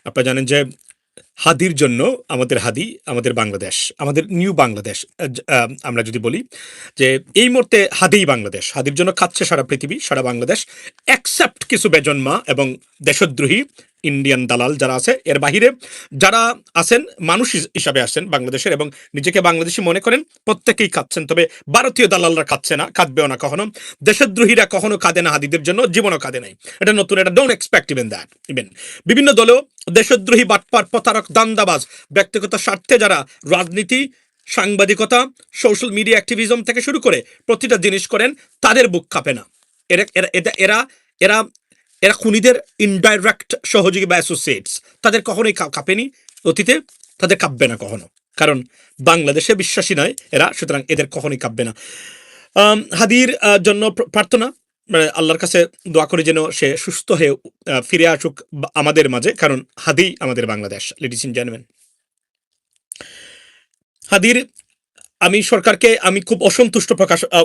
আপনারা জানেন যে হাদির জন্য আমাদের হাদি, আমাদের বাংলাদেশ, আমাদের নিউ বাংলাদেশ আমরা যদি বলি যে এই মুহূর্তে হাদিই বাংলাদেশ। হাদির জন্য খাচ্ছে সারা পৃথিবী, সারা বাংলাদেশ, অ্যাকসেপ্ট কিছু বেজন্মা এবং দেশদ্রোহী ইন্ডিয়ান দালাল যারা আছে। এর বাহিরে যারা আছেন মানুষ হিসাবে আসেন বাংলাদেশের এবং নিজেকে বাংলাদেশি মনে করেন, প্রত্যেকেই খাচ্ছেন। তবে ভারতীয় দালালরা খাচ্ছে না, খাদবেও না কখনো। দেশদ্রোহীরা কখনো কাঁদে না হাদিদের জন্য, জীবনও কাঁদে নাই। এটা নতুন, এটা don't expect even that. Even বিভিন্ন দলেও দেশদ্রোহী, বাটপার, প্রতারক, দান্দাবাজ, ব্যক্তিগত স্বার্থে যারা রাজনীতি, সাংবাদিকতা, সোশ্যাল মিডিয়া অ্যাক্টিভিজম থেকে শুরু করে প্রতিটা জিনিস করেন, তাদের বুক কাঁপে না। এরা এরা এরা এরা এরা খুনিদের ইনডাইরেক্ট সহযোগী বা অ্যাসোসিয়েটস। তাদের কখনোই কাঁপেনি অতীতে, তাদের কাঁপবে না কখনো, কারণ বাংলাদেশে বিশ্বাসী নয় এরা, সুতরাং এদের কখনোই কাঁপবে না। হাদির জন্য প্রার্থনা, আল্লাহর কাছে দোয়া করি যেন সে সুস্থ হয়ে ফিরে আসুক আমাদের মাঝে, কারণ হাদি আমাদের বাংলাদেশ। লেডিস এন্ড জেন্টলম্যান, হাদির আমি সরকারকে আমি খুব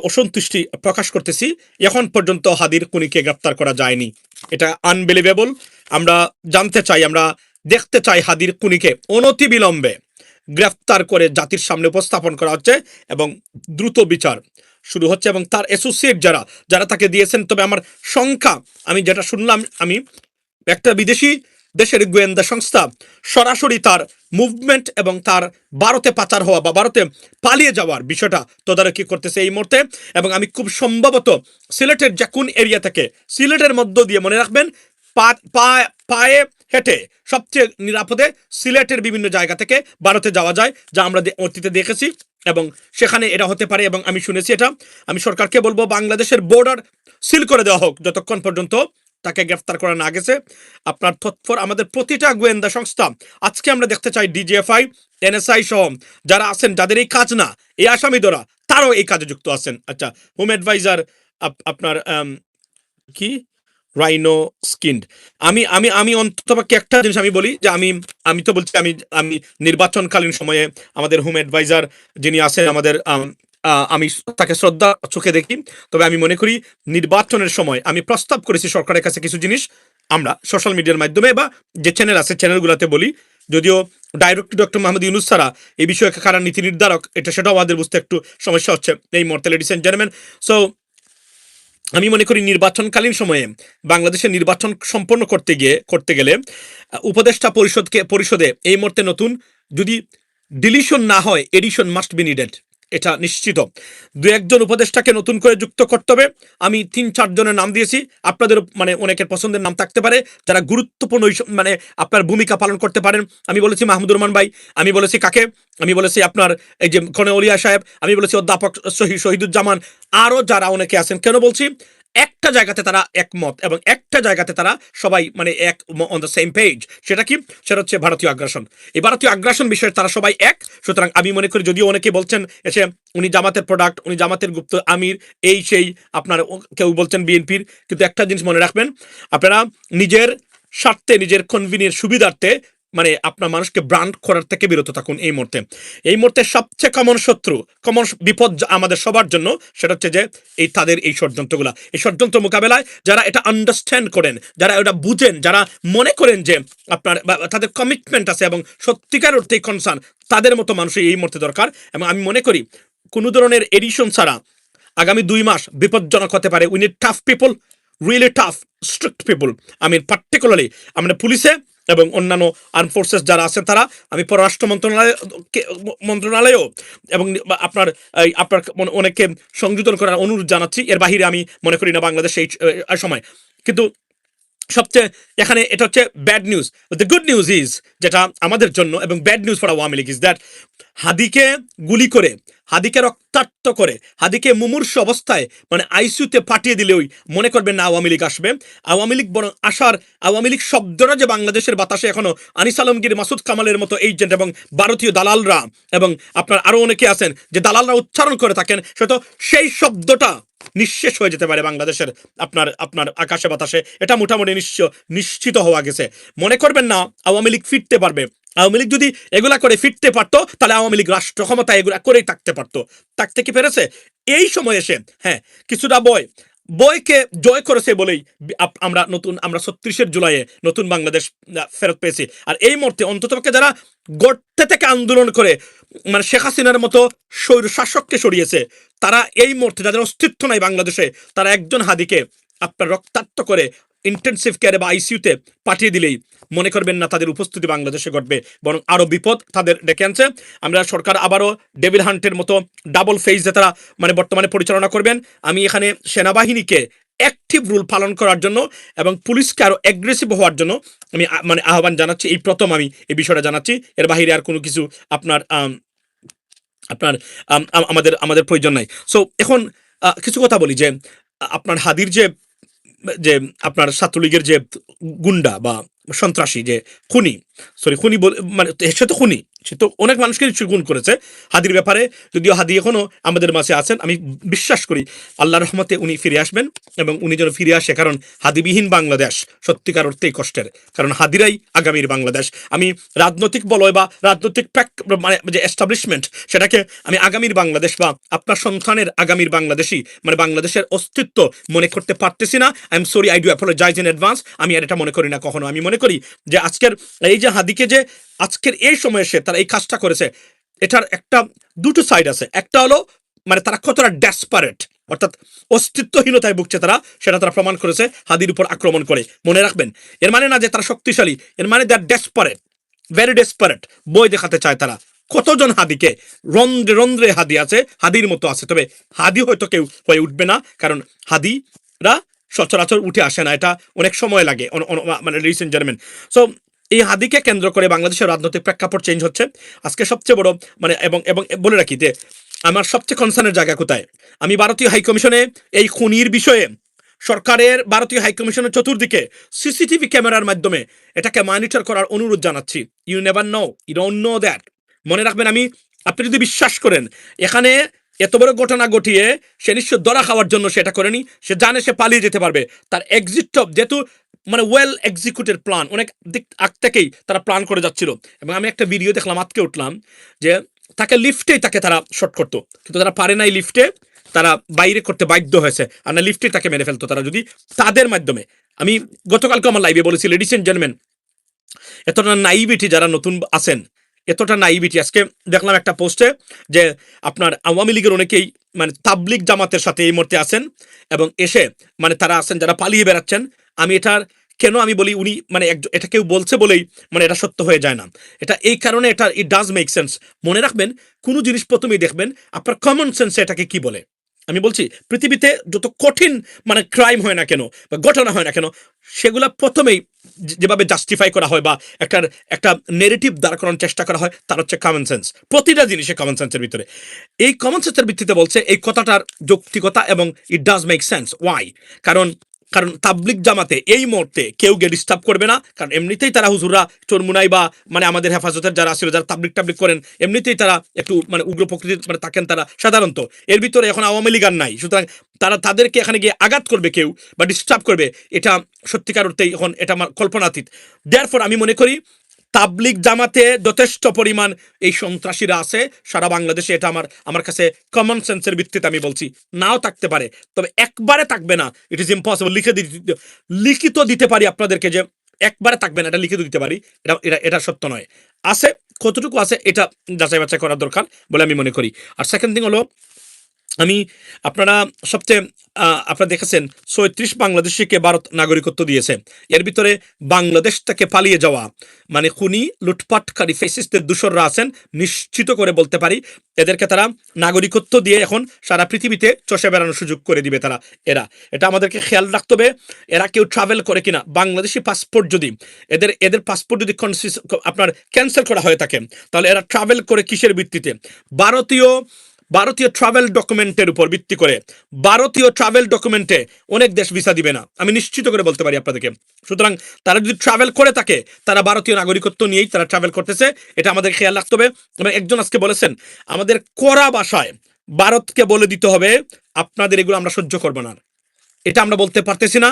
অসন্তুষ্টি প্রকাশ করতেছি। এখন পর্যন্ত হাদির খুনিকে গ্রেপ্তার করা যায়নি, এটা আনবিলিভেবল। আমরা জানতে চাই, আমরা দেখতে চাই হাদির খুনিকে অনতিবিলম্বে গ্রেফতার করে জাতির সামনে উপস্থাপন করা হচ্ছে এবং দ্রুত বিচার শুরু হচ্ছে এবং তার অ্যাসোসিয়েট যারা যারা তাকে দিয়েছেন। তবে আমার সংখ্যা, আমি যেটা শুনলাম, আমি একটা বিদেশি দেশের গোয়েন্দা সংস্থা সরাসরি তার মুভমেন্ট এবং তার ভারতে পাচার হওয়া বা ভারতে পালিয়ে যাওয়ার বিষয়টা তদারকি করতেছে এই মুহূর্তে। এবং আমি খুব সম্ভবত সিলেটের যে কোন এরিয়া থেকে, সিলেটের মধ্য দিয়ে, মনে রাখবেন, পায়ে হেঁটে সবচেয়ে নিরাপদে সিলেটের বিভিন্ন জায়গা থেকে ভারতে যাওয়া যায়, যা আমরা অতীতে দেখেছি। এবং সেখানে এটা হতে পারে, এবং আমি শুনেছি এটা। আমি সরকারকে বলবো বাংলাদেশের বর্ডার সিল করে দেওয়া হোক যতক্ষণ পর্যন্ত তাকে গ্রেফতার করা না গেছে। আপনার তৎপর আমাদের প্রতিটা গোয়েন্দা সংস্থা, আজকে আমরা দেখতে চাই ডিজিএফআই, এনএসআই সহ যারা আছেন, যাদের এই কাজ না, এই আসামি ধরা, তারাও এই কাজে যুক্ত আছেন। আচ্ছা, হোম অ্যাডভাইজার আপনার কি রাইনো স্কিন্ড, আমি আমি আমি অন্ততপক্ষে একটা জিনিস আমি বলি যে আমি আমি তো বলছি, আমি নির্বাচনকালীন সময়ে আমাদের হোম অ্যাডভাইজার যিনি আছেন আমাদের, আমি তাকে শ্রদ্ধা চোখে দেখি। তবে আমি মনে করি নির্বাচনের সময় আমি প্রস্তাব করেছি সরকারের কাছে কিছু জিনিস, আমরা সোশ্যাল মিডিয়ার মাধ্যমে বা যে চ্যানেল আছে চ্যানেলগুলোতে বলি, যদিও ডাইরেক্ট ডক্টর মোহাম্মদ ইউনূস ছাড়া এই বিষয়ে কারা নীতি নির্ধারক, এটা সেটাও আমাদের বুঝতে একটু সমস্যা হচ্ছে এই মুহূর্তে। লেডিস এন্ড জেন্টলম্যান, সো আমি মনে করি নির্বাচনকালীন সময়ে বাংলাদেশের নির্বাচন সম্পন্ন করতে গেলে উপদেষ্টা পরিষদে এই মুহূর্তে নতুন যদি ডিলিশন না হয়, এডিশন মাস্ট বি নিডেড, এটা নিশ্চিত। দু একজন উপদেষ্টাকে নতুন করে যুক্ত করতে হবে। আমি ৩-৪ জনের নাম দিয়েছি, আপনাদের মানে অনেকের পছন্দের নাম থাকতে পারে, যারা গুরুত্বপূর্ণ মানে আপনার ভূমিকা পালন করতে পারেন। আমি বলেছি মাহমুদুর রহমান ভাই, আমি বলেছি কাকে, আমি বলেছি আপনার এই যে কনেউলিয়া সাহেব, আমি বলেছি অধ্যাপক শহীদুজ্জামান, আরও যারা অনেকে আছেন। কেন বলছি? একটা জায়গাতে তারা একমত এবং একটা জায়গাতে তারা সবাই মানে এক অন দ্য সেম পেজ। সেটা কি? সেটা হচ্ছে ভারতীয় আগ্রাসন। এই ভারতীয় আগ্রাসন বিষয়ে তারা সবাই এক। সুতরাং আমি মনে করি, যদিও অনেকে বলছেন এসে উনি জামাতের প্রোডাক্ট, উনি জামাতের গুপ্ত আমির, এই সেই, আপনার কেউ বলছেন বিএনপির, কিন্তু একটা জিনিস মনে রাখবেন, আপনারা নিজের স্বার্থে, নিজের কনভিনিয়েন্স সুবিধার্থে মানে আপনার মানুষকে ব্র্যান্ড করার থেকে বিরত থাকুন এই মুহূর্তে। এই মুহূর্তে সবচেয়ে কমন শত্রু, কমন বিপদ আমাদের সবার জন্য, সেটা হচ্ছে যে তাদের এই ষড়যন্ত্রগুলা, এই ষড়যন্ত্র মোকাবেলায় যারা এটা আন্ডারস্ট্যান্ড করেন, যারা এটা বুঝেন, যারা মনে করেন যে আপনার তাদের কমিটমেন্ট আছে এবং সত্যিকার অর্থে কনসার্ন, তাদের মতো মানুষই এই মুহূর্তে দরকার। এবং আমি মনে করি কোনো ধরনের এডিশন ছাড়া আগামী 2 মাস বিপজ্জনক হতে পারে। We need tough people, really tough, strict people. আমি পার্টিকুলারলি আমরা পুলিশে এবং অন্যান্য আর্ম ফোর্সেস যারা আছে তারা, আমি পররাষ্ট্র মন্ত্রণালয়েও এবং আপনার অনেককে সংযোজন করার অনুরোধ জানাচ্ছি। এর বাহিরে আমি মনে করি না বাংলাদেশ এই সময়। কিন্তু সবচেয়ে এখানে এটা হচ্ছে bad news. The good news is, যেটা আমাদের জন্য, এবং bad news for Awami League is that হাদিকে গুলি করে, হাদিকে রক্তাক্ত করে, হাদিকে মুমূর্ষু অবস্থায় মানে আইসিইউতে পাঠিয়ে দিলেই মনে করবেন না আওয়ামী লীগ আসবে। আওয়ামী লীগ বরং আসার, আওয়ামী লীগ শব্দটা যে বাংলাদেশের বাতাসে এখনো আনিস আলমগীর, মাসুদ কামালের মতো এজেন্ট এবং ভারতীয় দালালরা এবং আপনার আরো অনেকে আছেন যে দালালরা উচ্চারণ করে থাকেন, সেটা সেই শব্দটা নিঃশেষ হয়ে যেতে পারে বাংলাদেশের আপনার আপনার আকাশে বাতাসে। এটা মোটামুটি নিশ্চিত হওয়া গেছে। মনে করবেন না আওয়ামী লীগ ফিরতে পারবে। আওয়ামী লীগ যদি এগুলা করে ফিরতে পারতো, তাহলে আওয়ামী লীগ রাষ্ট্র ক্ষমতা এগুলা করেই থাকতে পারতো। থাকতে কি পেরেছে? এই সময় এসে হ্যাঁ কিছুটা বয় বইকে জয় করেছে বলেই আমরা 36 জুলাইয়ে নতুন বাংলাদেশ ফেরত পেয়েছি। আর এই মুহূর্তে অন্ততপক্ষে যারা গর্তে থেকে আন্দোলন করে মানে শেখ হাসিনার মতো স্বৈর শাসককে সরিয়েছে, তারা এই মুহূর্তে যাদের অস্তিত্ব নাই বাংলাদেশে, তারা একজন হাদিকে আপনার রক্তাক্ত করে ইন্টেনসিভ কেয়ারে বা আইসিইউতে পাঠিয়ে দিলেই মনে করবেন না তাদের উপস্থিতি বাংলাদেশে ঘটবে, বরং আরো বিপদ তাদের ডেকে আনছে। আমরা সরকার আবারও ডেভিড হান্টের মতো ডাবল ফেজে তারা মানে বর্তমানে পরিচালনা করবেন। আমি এখানে সেনাবাহিনীকে অ্যাক্টিভ রুল পালন করার জন্য এবং পুলিশকে আরো অ্যাগ্রেসিভ হওয়ার জন্য আমি মানে আহ্বান জানাচ্ছি। এই প্রথম আমি এই বিষয়টা জানাচ্ছি, এর বাহিরে আর কোনো কিছু আপনার আপনার আমাদের আমাদের প্রয়োজন নাই। সো এখন কিছু কথা বলি যে আপনার হাদির যে যে আপনার ছাত্রলীগের যে গুন্ডা বা সন্ত্রাসী যে খুনি, খুনি মানে সে তো খুনি, সে তো অনেক মানুষকে খুন করেছে হাদির ব্যাপারে। যদিও হাদি এখনো আমাদের মাঝে আছেন, আমি বিশ্বাস করি আল্লাহর রহমতে উনি ফিরে আসবেন এবং উনি যেন ফিরে আসে, কারণ হাদিবিহীন বাংলাদেশ সত্যিকার অর্থেই কষ্টের, কারণ হাদিরাই আগামীর বাংলাদেশ। আমি রাজনৈতিক বলয় বা রাজনৈতিক মানে যে এস্টাবলিশমেন্ট, সেটাকে আমি আগামীর বাংলাদেশ বা আপনার সন্তানের আগামীর বাংলাদেশী মানে বাংলাদেশের অস্তিত্ব মনে করতে পারতেছি না। I am sorry, I do apologize in advance. আমি আর এটা মনে করি না কখনো। আমি মনে করি যে আজকের এই যে হাদিকে যে আজকের এই সময়ে এসে তারা এই কাজটা করেছে, এটার একটা দুটো সাইড আছে। একটা হলো মানে তারা কতটা ডেসপারেট, অর্থাৎ অস্তিত্বহীনতায় ভুগছে তারা, সেটা তারা প্রমাণ করেছে হাদির উপর আক্রমণ করে। মনে রাখবেন, এর মানে না যে তারা শক্তিশালী, এর মানে দে আর ডেসপারেট, ভেরি ডেসপারেট। বই দেখাতে চায় তারা কতজন হাদিকে, রন্ধ্রে রন্ধ্রে হাদি আছে, হাদির মতো আছে, তবে হাদি হয়তো কেউ হয়ে উঠবে না, কারণ হাদিরা সচরাচর উঠে আসে না, এটা অনেক সময় লাগে মানে রিসেন্ট জার্মেন। সো এই হাদিকে কেন্দ্র করে বাংলাদেশের রাজনৈতিক প্রেক্ষাপট চেঞ্জ হচ্ছে আজকে সবচেয়ে বড় মানে এবং এবং বলে রাখি যে আমার সবচেয়ে কনসার্নের জায়গা কোথায়, আমি ভারতীয় হাইকমিশনে এই খুনির বিষয়ে সরকারের ভারতীয় হাইকমিশনের চতুর্দিকে সিসিটিভি ক্যামেরার মাধ্যমে এটাকে মনিটর করার অনুরোধ জানাচ্ছি। You never know, you don't know that. মনে রাখবেন, আপনি যদি বিশ্বাস করেন এখানে এত বড় ঘটনা ঘটিয়ে সে নিশ্চয় ধরা খাওয়ার জন্য সেটা করেনি, সে জানে সে পালিয়ে যেতে পারবে। তার এক্সিট যেহেতু মানে ওয়েল এক্সিকিউটেড প্ল্যান, অনেক দিক আগ থেকেই তারা প্ল্যান করে যাচ্ছিল। এবং আমি একটা ভিডিও দেখলাম, আজকে উঠলাম, যে তাকে লিফটেই তাকে তারা শর্ট করতো, কিন্তু তারা পারে নাই লিফটে, তারা বাইরে করতে বাধ্য হয়েছে, আর না লিফটে তাকে মেরে ফেলতো তারা যদি তাদের মাধ্যমে। আমি গতকালকে আমার লাইভে বলেছি, লেডিস এন্ড জেন্টলম্যান, এতটা নাইভিটি যারা নতুন আছেন, এতটা নাইভিটি আজকে দেখলাম একটা পোস্টে যে আপনার আওয়ামী লীগের অনেকেই মানে তাবলিগ জামাতের সাথে এই মুহূর্তে আছেন এবং এসে মানে তারা আছেন যারা পালিয়ে বেড়াচ্ছেন। আমি এটার কেন আমি বলি, উনি মানে এটা কেউ বলছে বলেই মানে এটা সত্য হয়ে যায় না, এটা এই কারণে এটা ইট ডাজ মেক সেন্স। মনে রাখবেন, কোনো জিনিস প্রথমেই দেখবেন আপনার কমন সেন্সে এটাকে কি বলে। আমি বলছি পৃথিবীতে যত কঠিন মানে ক্রাইম হয় না কেন বা ঘটনা হয় না কেন, সেগুলা প্রথমেই যেভাবে জাস্টিফাই করা হয় বা একটা একটা নেগেটিভ দাঁড় করানোর চেষ্টা করা হয়, তার হচ্ছে কমন সেন্স। প্রতিটা জিনিসে কমন সেন্সের ভিতরে, এই কমন সেন্সের ভিত্তিতে বলছে এই কথাটার যৌক্তিকতা এবং it does make sense. Why? কারণ কারণ তাবলিগ জামাতে এই মুহূর্তে কেউ গিয়ে ডিস্টার্ব করবে না, কারণ এমনিতেই তারা হুজুররা চরমুনাই বা মানে আমাদের হেফাজতের যারা ছিল, যারা তাবলিগ টাবলিগ করেন, এমনিতেই তারা একটু মানে উগ্র প্রকৃতির মানে থাকেন তারা সাধারণত। এর ভিতরে এখন আওয়ামী লীগ আর নাই, সুতরাং তারা তাদেরকে এখানে গিয়ে আঘাত করবে কেউ বা ডিস্টার্ব করবে, এটা সত্যিকার অর্থেই এখন এটা আমার কল্পনাতীত। দেয়ারফর আমি মনে করি তাবলিগ জামাতে যথেষ্ট পরিমাণ এই সন্ত্রাসীরা আছে সারা বাংলাদেশে, এটা আমার কাছে কমন সেন্সের ভিত্তিতে আমি বলছি। নাও থাকতে পারে, তবে একবারে থাকবে না, ইট ইজ ইম্পসিবল। লিখিত দিতে পারি আপনাদেরকে যে একবারে থাকবে না, এটা লিখিত দিতে পারি, এটা এটা এটা সত্য নয়। আছে, কতটুকু আছে এটা যাচাই বাছাই করার দরকার বলে আমি মনে করি। আর সেকেন্ড থিং হলো, আমি আপনারা সবচেয়ে আপনারা দেখেছেন ৩৬ বাংলাদেশিকে ভারত নাগরিকত্ব দিয়েছে। এর ভিতরে বাংলাদেশ থেকে পালিয়ে যাওয়া মানে খুনি লুটপাটকারী ফেসিস্টদের দূষররা আছেন, নিশ্চিত করে বলতে পারি এদেরকে তারা নাগরিকত্ব দিয়ে এখন সারা পৃথিবীতে চষে বেড়ানোর সুযোগ করে দিবে তারা। এটা আমাদেরকে খেয়াল রাখতে হবে, এরা কেউ ট্রাভেল করে কিনা। বাংলাদেশি পাসপোর্ট যদি এদের পাসপোর্ট যদি আপনার ক্যান্সেল করা হয়ে থাকে, তাহলে এরা ট্রাভেল করে কিসের ভিত্তিতে? ভারতীয় ট্রাভেল ডকুমেন্টের উপর ভিত্তি করে। ভারতীয় ট্রাভেল ডকুমেন্টে অনেক দেশ ভিসা দিবে না, আমি নিশ্চিত করে বলতে পারি আপনাদেরকে। সুতরাং তারা যদি ট্রাভেল করে থাকে, তারা ভারতীয় নাগরিকত্ব নিয়েই তারা ট্রাভেল করতেছে, এটা আমাদের খেয়াল রাখতে হবে। এবং একজন আজকে বলেছেন, আমাদের কড়া ভাষায় ভারতকে বলে দিতে হবে আপনাদের এগুলো আমরা সহ্য করবো না। এটা আমরা বলতে পারতেছি না,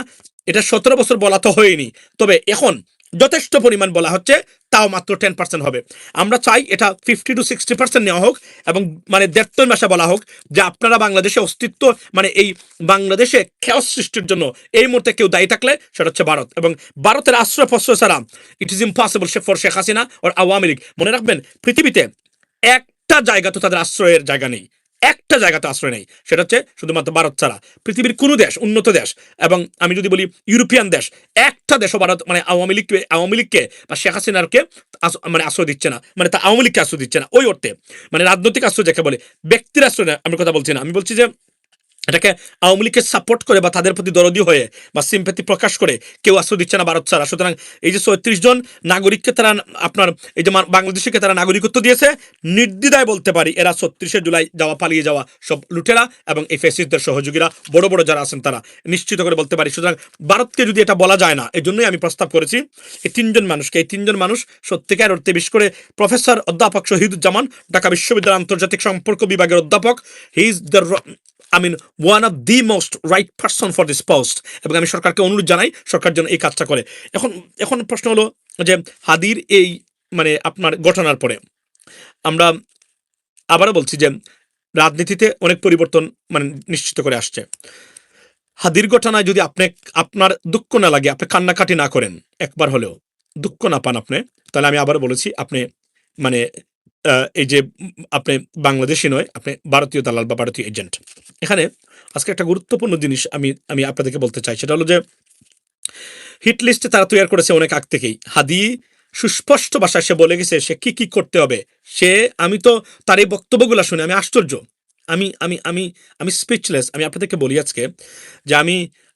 এটা 17 বছর বলা তো হয়নি, তবে এখন যথেষ্ট পরিমাণ বলা হচ্ছে, তাও মাত্র 10% হবে। আমরা চাই এটা 50 to 60% নেওয়া হোক, এবং মানে 1.5 মাসে বলা হোক যে আপনারা বাংলাদেশে অস্তিত্ব, মানে এই বাংলাদেশে খেয়াল সৃষ্টির জন্য এই মুহূর্তে কেউ দায়ী থাকলে সেটা হচ্ছে ভারত, এবং ভারতের আশ্রয় প্রশ্রয় ছাড়া it is impossible for Sheikh Hasina ওর আওয়ামী লীগ। মনে রাখবেন, পৃথিবীতে একটা জায়গা তো তাদের আশ্রয়ের জায়গা নেই, একটা জায়গাতে আশ্রয় নেই, সেটা হচ্ছে শুধুমাত্র ভারত ছাড়া। পৃথিবীর কোনো দেশ, উন্নত দেশ, এবং আমি যদি বলি ইউরোপিয়ান দেশ, একটা দেশও ভারত মানে আওয়ামী লীগকে বা শেখ হাসিনারকে মানে আশ্রয় দিচ্ছে না, মানে তা আওয়ামী লীগকে আশ্রয় দিচ্ছে না ওই অর্থে, মানে রাজনৈতিক আশ্রয় যাকে বলে, ব্যক্তির আশ্রয় না, আমি কথা বলছি না। আমি বলছি যে এটাকে আওয়ামী লীগকে সাপোর্ট করে বা তাদের প্রতি দরদি হয়ে বা সিম্প্যাথি প্রকাশ করে কেউ আশ্রয় দিচ্ছে না ভারত ছাড়া। সুতরাং এই যে ৩৬ জন নাগরিককে তারা আপনার এই যে বাংলাদেশিকে তারা নাগরিকত্ব দিয়েছে, নির্দ্বিধায় বলতে পারি এরা ৩৬শে জুলাই পালিয়ে যাওয়া সব লুটেরা এবং এই ফ্যাসিস্টদের সহযোগীরা, বড় বড় যারা আছেন তারা, নিশ্চিত করে বলতে পারি। সুতরাং ভারতকে যদি এটা বলা যায় না, এই জন্যই আমি প্রস্তাব করেছি এই ৩ জন মানুষকে, এই ৩ জন মানুষ সত্যিকার অর্থে, বিশেষ করে প্রফেসর অধ্যাপক শহীদুজ্জামান, ঢাকা বিশ্ববিদ্যালয় আন্তর্জাতিক সম্পর্ক বিভাগের অধ্যাপক, he is the one of the most right person for this post, এবং আমি সরকারকে অনুরোধ জানাই সরকার যেন এই কাজটা করে। এখন এখন প্রশ্ন হলো যে হাদির এই মানে আপনার ঘটনার পরে আমরা আবারও বলছি যে রাজনীতিতে অনেক পরিবর্তন মানে নিশ্চিত করে আসছে। হাদির ঘটনায় যদি আপনার দুঃখ না লাগে, আপনি কান্নাকাটি না করেন, একবার হলেও দুঃখ না পান আপনি, তাহলে আমি আবার বলেছি আপনি মানে এই যে আপনি বাংলাদেশি নয়, আপনি ভারতীয় দালাল বা ভারতীয় এজেন্ট। এখানে আজকে একটা গুরুত্বপূর্ণ জিনিস আমি আমি আপনাদেরকে বলতে চাই, সেটা হলো যে হিট লিস্টে তারা তৈরি করেছে অনেক আগ থেকেই। হাদি সুস্পষ্ট ভাষায় সে বলে গেছে সে কি কি করতে হবে। আমি তো তার এই বক্তব্যগুলো শুনে আমি আশ্চর্য, আমি আমি আমি আমি স্পিচলেস। আমি আপনাদেরকে বলি আজকে যে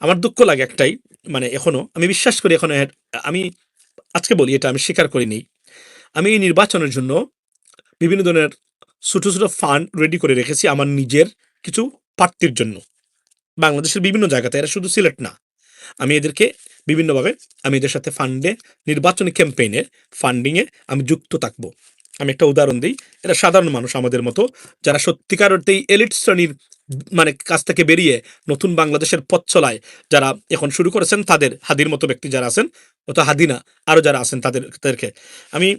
আমার দুঃখ লাগে একটাই, মানে এখনো আমি বিশ্বাস করি, এখনো আমি আজকে বলি এটা আমি স্বীকার করিনি, আমি এই নির্বাচনের জন্য বিভিন্ন ধরনের ছোট ছোট ফান্ড রেডি করে রেখেছি আমার নিজের কিছু প্রার্থীর জন্য, বাংলাদেশের বিভিন্ন জায়গাতে, এরা শুধু সিলেট না। আমি এদেরকে বিভিন্নভাবে আমি এদের সাথে নির্বাচনী ক্যাম্পেইনে ফান্ডিংয়ে আমি যুক্ত থাকবো। আমি একটা উদাহরণ দিই, এরা সাধারণ মানুষ আমাদের মতো, যারা সত্যিকার অর্থেই এলিট শ্রেণীর মানে কাছ থেকে বেরিয়ে নতুন বাংলাদেশের পথ চলায় যারা এখন শুরু করেছেন, তাদের হাদির মতো ব্যক্তি যারা আছেন, অত হাদি না আরও যারা আছেন তাদেরকে আমি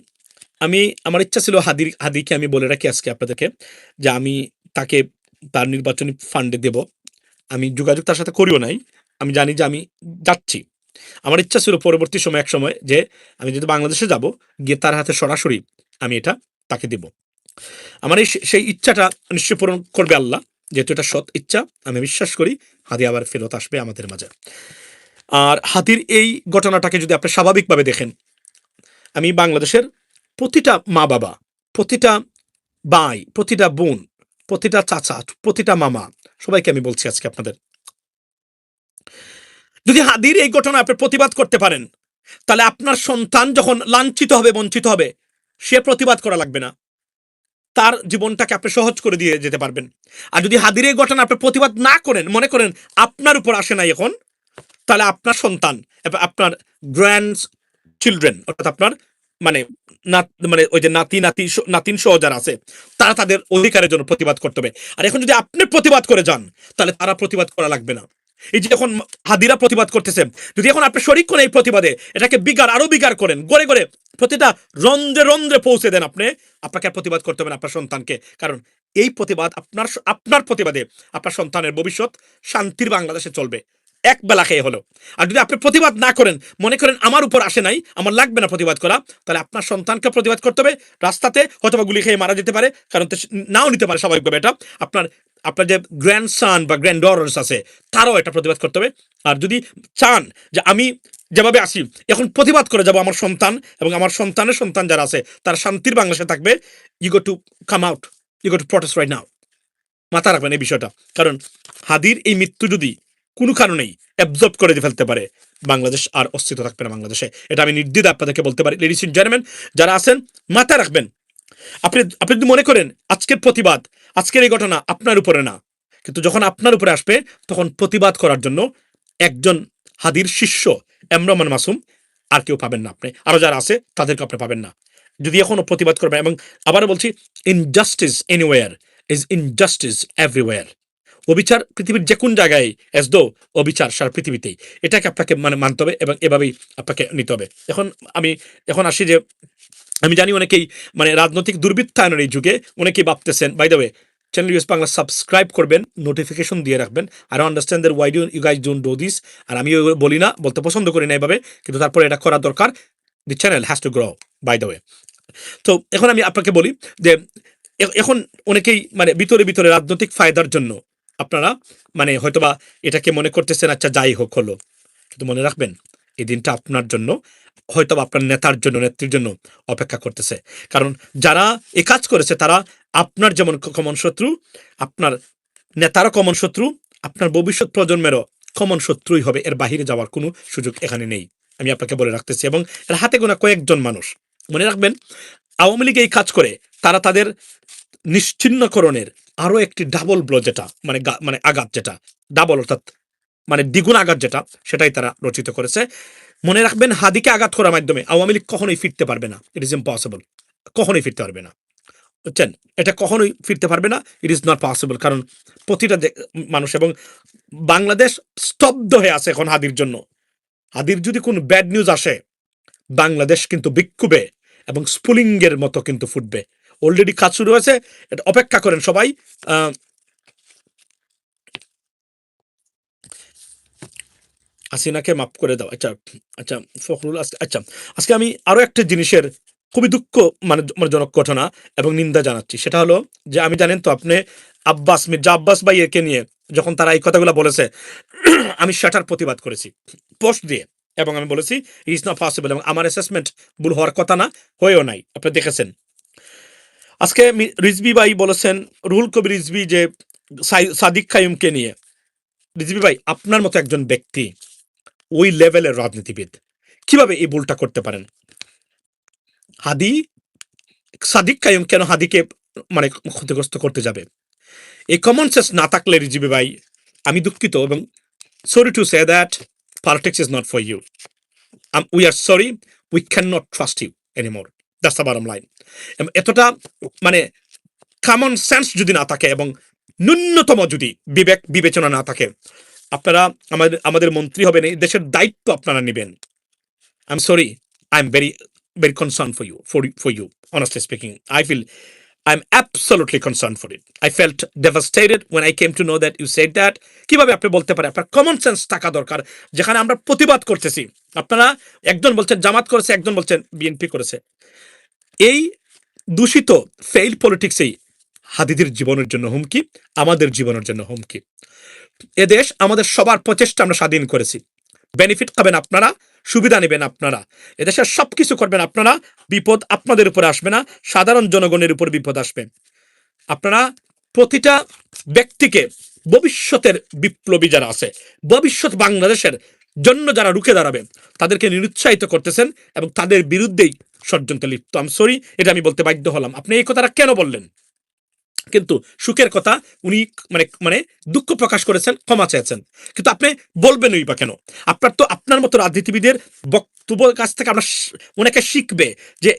আমি আমার ইচ্ছা ছিল হাদিকে আমি বলে রাখি আজকে আপনাদেরকে যে আমি তাকে তার নির্বাচনী ফান্ডে দেব। আমি যোগাযোগ তার সাথে করিও নাই, আমি জানি যে আমি যাচ্ছি। আমার ইচ্ছা ছিল পরবর্তী সময় এক সময় যে আমি যদি বাংলাদেশে যাব, গিয়ে তার হাতে সরাসরি আমি এটা তাকে দেব। আমার সেই ইচ্ছাটা নিশ্চয় পূরণ করবে আল্লাহ, যেহেতু এটা সৎ ইচ্ছা। আমি বিশ্বাস করি হাদি আবার ফেরত আসবে আমাদের মাঝে। আর হাদির এই ঘটনাটাকে যদি আপনি স্বাভাবিকভাবে দেখেন, আমি বাংলাদেশের প্রতিটা মা বাবা, প্রতিটা ভাই, প্রতিটা বোন, প্রতিটা চাচা, প্রতিটা মামা, সবাইকে আমি বলছি আজকে আপনাদের, যদি হাদির এই ঘটনা আপনি প্রতিবাদ করতে পারেন, তাহলে আপনার সন্তান যখন লাঞ্ছিত হবে, বঞ্চিত হবে, সে প্রতিবাদ করা লাগবে না, তার জীবনটাকে আপনি সহজ করে দিয়ে যেতে পারবেন। আর যদি হাদির এই ঘটনা আপনি প্রতিবাদ না করেন, মনে করেন আপনার উপর আসে নাই এখন, তাহলে আপনার সন্তান, আপনার গ্র্যান্ড চিলড্রেন, অর্থাৎ আপনার মানে মানে ওই যে নাতিন সহ যারা আছে, তারা তাদের অধিকারের জন্য প্রতিবাদ করতে হবে। আর এখন যদি আপনি প্রতিবাদ করে যান, তাহলে তারা প্রতিবাদ করা লাগবে না। এই যে এখন হাদিরা প্রতিবাদ করতেছে, যদি এখন আপনি শরিক করেন এই প্রতিবাদে, এটাকে আরো বিগার করেন, গড়ে গড়ে প্রতিটা রন্ধ্রে রন্ধ্রে পৌঁছে দেন, আপনাকে প্রতিবাদ করতে হবে আপনার সন্তানকে। কারণ এই প্রতিবাদ আপনার প্রতিবাদে আপনার সন্তানের ভবিষ্যৎ শান্তির বাংলাদেশে চলবে, এক বেলা খেয়ে হলো। আর যদি আপনি প্রতিবাদ না করেন, মনে করেন আমার উপর আসে নাই, আমার লাগবে না প্রতিবাদ করা, তাহলে আপনার সন্তানকে প্রতিবাদ করতে হবে। রাস্তাতে হয়তো গুলি খেয়ে মারা যেতে পারে, কারণ নাও নিতে পারে স্বাভাবিকভাবে, এটা আপনার যে গ্র্যান্ডসান বা গ্র্যান্ড ডটার্স আছে, তারাও এটা প্রতিবাদ করতে হবে। আর যদি চান যে আমি যেভাবে আসি এখন প্রতিবাদ করে যাব, আমার সন্তান এবং আমার সন্তানের সন্তান যারা আছে তারা শান্তির বাংলাদেশে থাকবে, you go to come out, you go to protest right now. মাথা রাখবেন এই বিষয়টা, কারণ হাদির এই মৃত্যু যদি কোনো কারণেই অ্যাবজর্ব করে ফেলতে পারে, বাংলাদেশ আর অস্তিত্ব থাকবে না বাংলাদেশে। এটা আমি নির্দ্বিধায় আপনাদেরকে বলতে পারি। লেডিস এন্ড জেন্টলম্যান যারা আছেন, মাথায় রাখবেন, আপনি যদি মনে করেন আজকের প্রতিবাদ, আজকের এই ঘটনা আপনার উপরে না, কিন্তু যখন আপনার উপরে আসবে, তখন প্রতিবাদ করার জন্য একজন হাদির শিষ্য এমরামান মাসুম আর কেউ পাবেন না, আপনি আরো যারা আছে তাদেরকে আপনি পাবেন না, যদি এখনো প্রতিবাদ করবেন। এবং আবারও বলছি, injustice anywhere is injustice everywhere. অবিচার পৃথিবীর যে কোন জায়গায় এস দো অবিচার সারা পৃথিবীতেই, এটাকে আপনাকে মানে মানতে হবে এবং এভাবেই আপনাকে নিতে হবে। আমি এখন আসি যে আমি জানি অনেকেই মানে রাজনৈতিক দুর্বৃত্তায়নের এই যুগে অনেকেই ভাবতেছেন, by the way channel US Bangla subscribe করবেন, নোটিফিকেশন দিয়ে রাখবেন। আর understand that why do you guys don't do this. আর আমি বলি না, বলতে পছন্দ করি না এভাবে, কিন্তু তারপরে এটা করা দরকার। The channel has to grow, by the way. তো এখন আমি আপনাকে বলি যে এখন অনেকেই মানে ভিতরে ভিতরে রাজনৈতিক ফায়দার জন্য আপনারা মানে হয়তোবা এটাকে মনে করতেছেন আচ্ছা যাই হোক হলো, কিন্তু মনে রাখবেন এই দিনটা আপনার জন্য, হয়তো আপনার নেতার জন্য, নেত্রীর জন্য অপেক্ষা করতেছে। কারণ যারা এ কাজ করেছে তারা আপনার যেমন কমন শত্রু, আপনার নেতারও কমন শত্রু, আপনার ভবিষ্যৎ প্রজন্মেরও কমন শত্রুই হবে। এর বাহিরে যাওয়ার কোনো সুযোগ এখানে নেই, আমি আপনাকে বলে রাখতেছি। এবং এর হাতে গোনা কয়েকজন মানুষ, মনে রাখবেন আওয়ামী লীগ এই কাজ করে তারা তাদের নিশ্চিহ্নকরণের আরো একটি ডাবল ব্লো, যেটা মানে আঘাত, যেটা ডাবল অর্থাৎ মানে দ্বিগুণ আঘাত, যেটা সেটাই তারা রচিত করেছে। মনে রাখবেন হাদিকে আঘাত করার মাধ্যমে আওয়ামী লীগ কখনোই ফিরতে পারবে না। ইট ইজ ইম্পসিবল, কখনোই ফিরতে পারবে না, বুঝছেন? এটা কখনোই ফিরতে পারবে না, ইট ইজ নট পসিবল। কারণ প্রতিটা মানুষ এবং বাংলাদেশ স্তব্ধ হয়ে আছে এখন হাদির জন্য। হাদির যদি কোনো ব্যাড নিউজ আসে, বাংলাদেশ কিন্তু বিক্ষোভে এবং স্পুলিংয়ের মতো কিন্তু ফুটবে। অলরেডি কাজ শুরু হয়েছে, এটা অপেক্ষা করেন সবাই। হাসিনাকে মাফ করে দাও। আচ্ছা আচ্ছা ফখরুল, আচ্ছা আজকে আমি আরো একটা জিনিসের খুবই দুঃখ মানে জনক ঘটনা এবং নিন্দা জানাচ্ছি। সেটা হলো যে আমি জানেন তো আপনি মির্জা আব্বাস ভাই একে নিয়ে যখন তারা এই কথাগুলো বলেছে, আমি সেটার প্রতিবাদ করেছি পোস্ট দিয়ে, এবং আমি বলেছি ইজ নট পসিবল, এবং আমার অ্যাসেসমেন্ট ভুল হওয়ার কথা না, হয়েও নাই, আপনি দেখেছেন। আজকে রিজভি ভাই বলেছেন, রুহুল কবির রিজভি, যে সাদিক কাইয়ুমকে নিয়ে। রিজভি ভাই, আপনার মতো একজন ব্যক্তি, ওই লেভেলের রাজনীতিবিদ, কিভাবে এই ভুলটা করতে পারেন? হাদি, সাদিক কাইয়ুম কেন হাদিকে মানে ক্ষতিগ্রস্ত করতে যাবে? এই কমন সেন্স না থাকলে রিজভি ভাই, আমি দুঃখিত এবং sorry to say that politics is not for you. We are sorry, we can not trust you anymore, that's the bottom line. এতটা মানে কমন সেন্স যদি না থাকে এবং ন্যূনতম যদি বিবেক বিবেচনা না থাকে, আপনারা আমাদের মন্ত্রী হবেন, এই দেশের দায়িত্ব আপনারা নেবেন। I'm sorry. I'm very concerned for you. Honestly speaking, I feel I'm absolutely concerned for it. I felt devastated when I came to know that you said that. কিভাবে আপনি বলতে পারেন? আপনার কমন সেন্স থাকা দরকার। যেখানে আমরা প্রতিবাদ করতেছি, আপনারা একজন বলছেন জামাত করেছে, একজন বলছেন বিএনপি করেছে। এই দূষিত ফেইল পলিটিক্সেই হাদিদের জীবনের জন্য হুমকি, আমাদের জীবনের জন্য হুমকি। এদেশ আমাদের সবার প্রচেষ্টা আমরা স্বাধীন করেছি। বেনিফিট পাবেন আপনারা, সুবিধা নেবেন আপনারা, এদেশের সবকিছু করবেন আপনারা, বিপদ আপনাদের উপরে আসবে না, সাধারণ জনগণের উপর বিপদ আসবে। আপনারা প্রতিটা ব্যক্তিকে, ভবিষ্যতের বিপ্লবী যারা আছে, ভবিষ্যৎ বাংলাদেশের জন্য যারা রুখে দাঁড়াবে, তাদেরকে নিরুৎসাহিত করতেছেন এবং তাদের বিরুদ্ধেই ষড়যন্ত্রে লিপ্ত। আই এম সরি, এটা আমি বলতে বাধ্য হলাম। আপনি এই কথাটা কেন বললেন? কিন্তু সুখের কথা, উনি মানে মানে দুঃখ প্রকাশ করেছেন, ক্ষমা চেয়েছেন, কিন্তু আপনি বলবেনই বা কেন? আপনার মতো রাজনীতিবিদের বক্তব্যের কাছ থেকে আমরা অনেকে শিখবে যে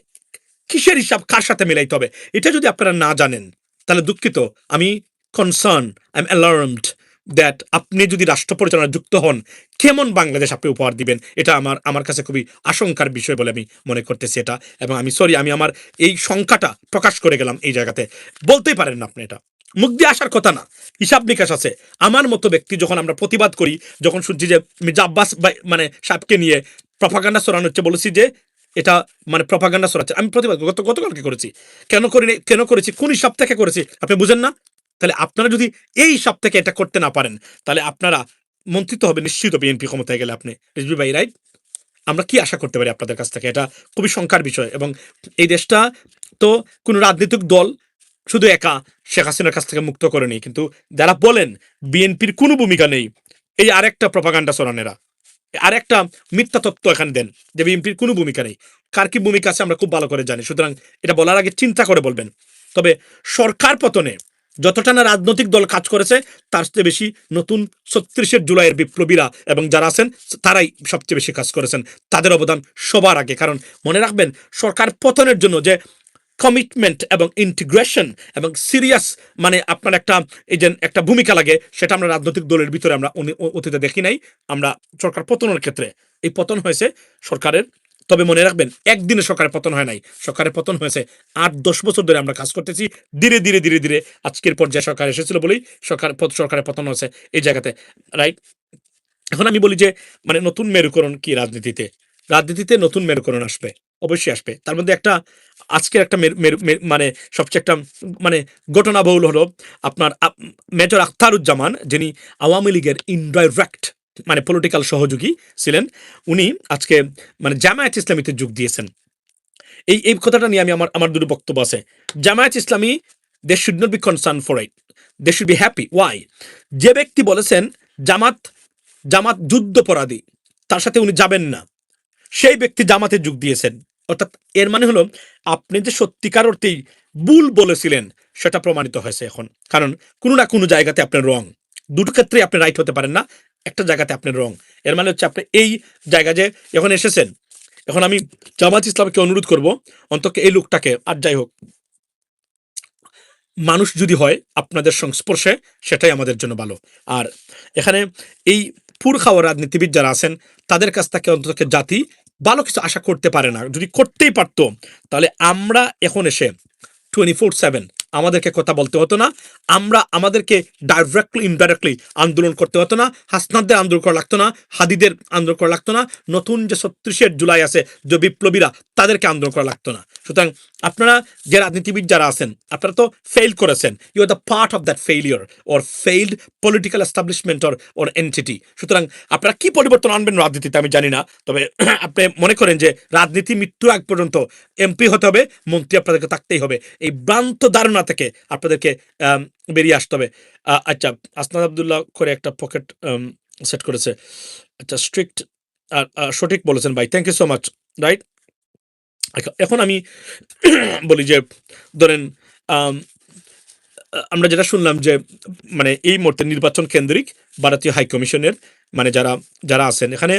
কিসের হিসাব কার সাথে মিলাইতে হবে। এটা যদি আপনারা না জানেন, তাহলে দুঃখিত, আমি concern, I am alarmed that আপনি যদি রাষ্ট্র পরিচালনায় যুক্ত হন, কেমন বাংলাদেশ আপনি উপহার দিবেন, এটা আমার কাছে খুবই আশঙ্কার বিষয় বলে আমি মনে করতেছি এটা। এবং আমি সরি, আমি আমার এই শঙ্কাটা প্রকাশ করে গেলাম এই জায়গাতে। বলতেই পারেন না আপনি, এটা মুখ দিয়ে আসার কথা না, হিসাব নিকাশ আছে। আমার মতো ব্যক্তি যখন আমরা প্রতিবাদ করি, যখন শুনছি যে মির্জা আব্বাস মানে সাহেবকে নিয়ে প্রপাগান্ডা ছড়ানো হচ্ছে, বলেছি যে এটা মানে প্রপাগান্ডা ছড়াচ্ছে, আমি প্রতিবাদ গতকালকে করেছি। কেন করেছি, কোন হিসাব থেকে করেছি আপনি বুঝেন না? তাহলে আপনারা যদি এই হিসাব থেকে এটা করতে না পারেন, তাহলে আপনারা মন্ত্রিত হবে নিশ্চিত বিএনপি ক্ষমতায় গেলে আপনি, রিজভি ভাই, রাইট? আমরা কি আশা করতে পারি আপনাদের কাছ থেকে? এটা খুবই শঙ্কার বিষয়। এবং এই দেশটা তো কোনো রাজনৈতিক দল শুধু একা শেখ হাসিনার কাছ থেকে মুক্ত করেনি, কিন্তু যারা বলেন বিএনপির কোনো ভূমিকা নেই, এই আরেকটা প্রপাগান্ডা ছড়ানেরা আরেকটা মিথ্যা তত্ত্ব এখানে দেন যে বিএনপির কোনো ভূমিকা নেই। কার কি ভূমিকা আছে আমরা খুব ভালো করে জানি, সুতরাং এটা বলার আগে চিন্তা করে বলবেন। তবে সরকার পতনে যতটা না রাজনৈতিক দল কাজ করেছে, তার চেয়ে বেশি নতুন ৩৬ জুলাইয়ের বিপ্লবীরা এবং যারা আছেন তারাই সবচেয়ে বেশি কাজ করেছেন, তাদের অবদান সবার আগে। কারণ মনে রাখবেন, সরকার পতনের জন্য যে কমিটমেন্ট এবং ইন্টিগ্রেশন এবং সিরিয়াস মানে আপনার একটা এই যে একটা ভূমিকা লাগে, সেটা আমরা রাজনৈতিক দলের ভিতরে আমরা অতীতে দেখি নাই। আমরা সরকার পতনের ক্ষেত্রে এই পতন হয়েছে সরকারের, তবে মনে রাখবেন একদিনে সরকারের পতন হয় নাই, সরকারের পতন হয়েছে ৮-১০ বছর ধরে আমরা কাজ করতেছি, ধীরে ধীরে ধীরে ধীরে আজকের পর্যায়ে সরকার এসেছিল বলেই সরকারের পতন হয়েছে এই জায়গাতে, রাইট? এখন আমি বলি যে মানে নতুন মেরুকরণ কি রাজনীতিতে? রাজনীতিতে নতুন মেরুকরণ আসবে, অবশ্যই আসবে। তার মধ্যে একটা আজকের একটা মানে সবচেয়ে একটা মানে ঘটনাবহুল হলো আপনার মেজর আখতারুজ্জামান, যিনি আওয়ামী লীগের ইনডাইরেক্ট মানে পলিটিক্যাল সহযোগী ছিলেন, উনি আজকে মানে জামায়াত ইসলামীতে যোগ দিয়েছেন। এই কথাটা নিয়ে আমি আমার দুটো বক্তব্য আছে। Jamaat Islami, they should not be concern for it, they should be happy. Why? যে ব্যক্তি বলেছেন জামাত জামাত যুদ্ধপরাধী, তার সাথে উনি যাবেন না, সেই ব্যক্তি জামাতে যোগ দিয়েছেন। অর্থাৎ এর মানে হলো আপনি যে সত্যিকার অর্থেই ভুল বলেছিলেন সেটা প্রমাণিত হয়েছে এখন। কারণ কোনো না কোনো জায়গাতে আপনার রং, দুটো ক্ষেত্রে আপনি রাইট হতে পারেন না, একটা জায়গাতে আপনার রং। এর মানে হচ্ছে আপনি এই জায়গা যে এখন এসেছেন, এখন আমি জামাত ইসলামকে অনুরোধ করব অন্তত এই লোকটাকে, আর যাই হোক, মানুষ যদি হয় আপনাদের সংস্পর্শে সেটাই আমাদের জন্য ভালো। আর এখানে এই পুর খাওয়া রাজনীতিবিদ যারা আছেন তাদের কাছ থেকে অন্তত জাতি ভালো কিছু আশা করতে পারে না। যদি করতেই পারতো তাহলে আমরা এখন এসে 24/7 আমাদেরকে কথা বলতে হতো না, আমরা আমাদেরকে ডাইরেক্টলি ইনডাইরেক্টলি আন্দোলন করতে হতো না, হাসনাতদের আন্দোলন করা লাগতো না, হাদিদের আন্দোলন করা লাগতো না, নতুন যে ৩৬ জুলাই আছে যে বিপ্লবীরা তাদেরকে আন্দোলন করা লাগতো না। সুতরাং আপনারা যে রাজনীতিবিদ যারা আছেন আপনারা তো ফেল করেছেন, you are the part of that failure or failed political establishment or entity. সুতরাং আপনারা কি পরিবর্তন আনবেন রাজনীতিতে আমি জানি না, তবে আপনি মনে করেন যে রাজনীতি মৃত্যুর আগ পর্যন্ত এমপি হতে হবে, মন্ত্রী আপনাদেরকে থাকতেই হবে, এই ভ্রান্ত ধারণা থেকে আপনাদেরকে বেরিয়ে আসতে হবে। আচ্ছা, আসনাদ আবদুল্লাহ করে একটা পকেট সেট করেছে, আচ্ছা স্ট্রিক্ট, সঠিক বলেছেন ভাই, thank you so much, right? এখন আমি বলি যে ধরেন আমরা যেটা শুনলাম যে মানে এই মুহূর্তে নির্বাচন কেন্দ্রিক ভারতীয় হাইকমিশনের মানে যারা যারা আছেন এখানে,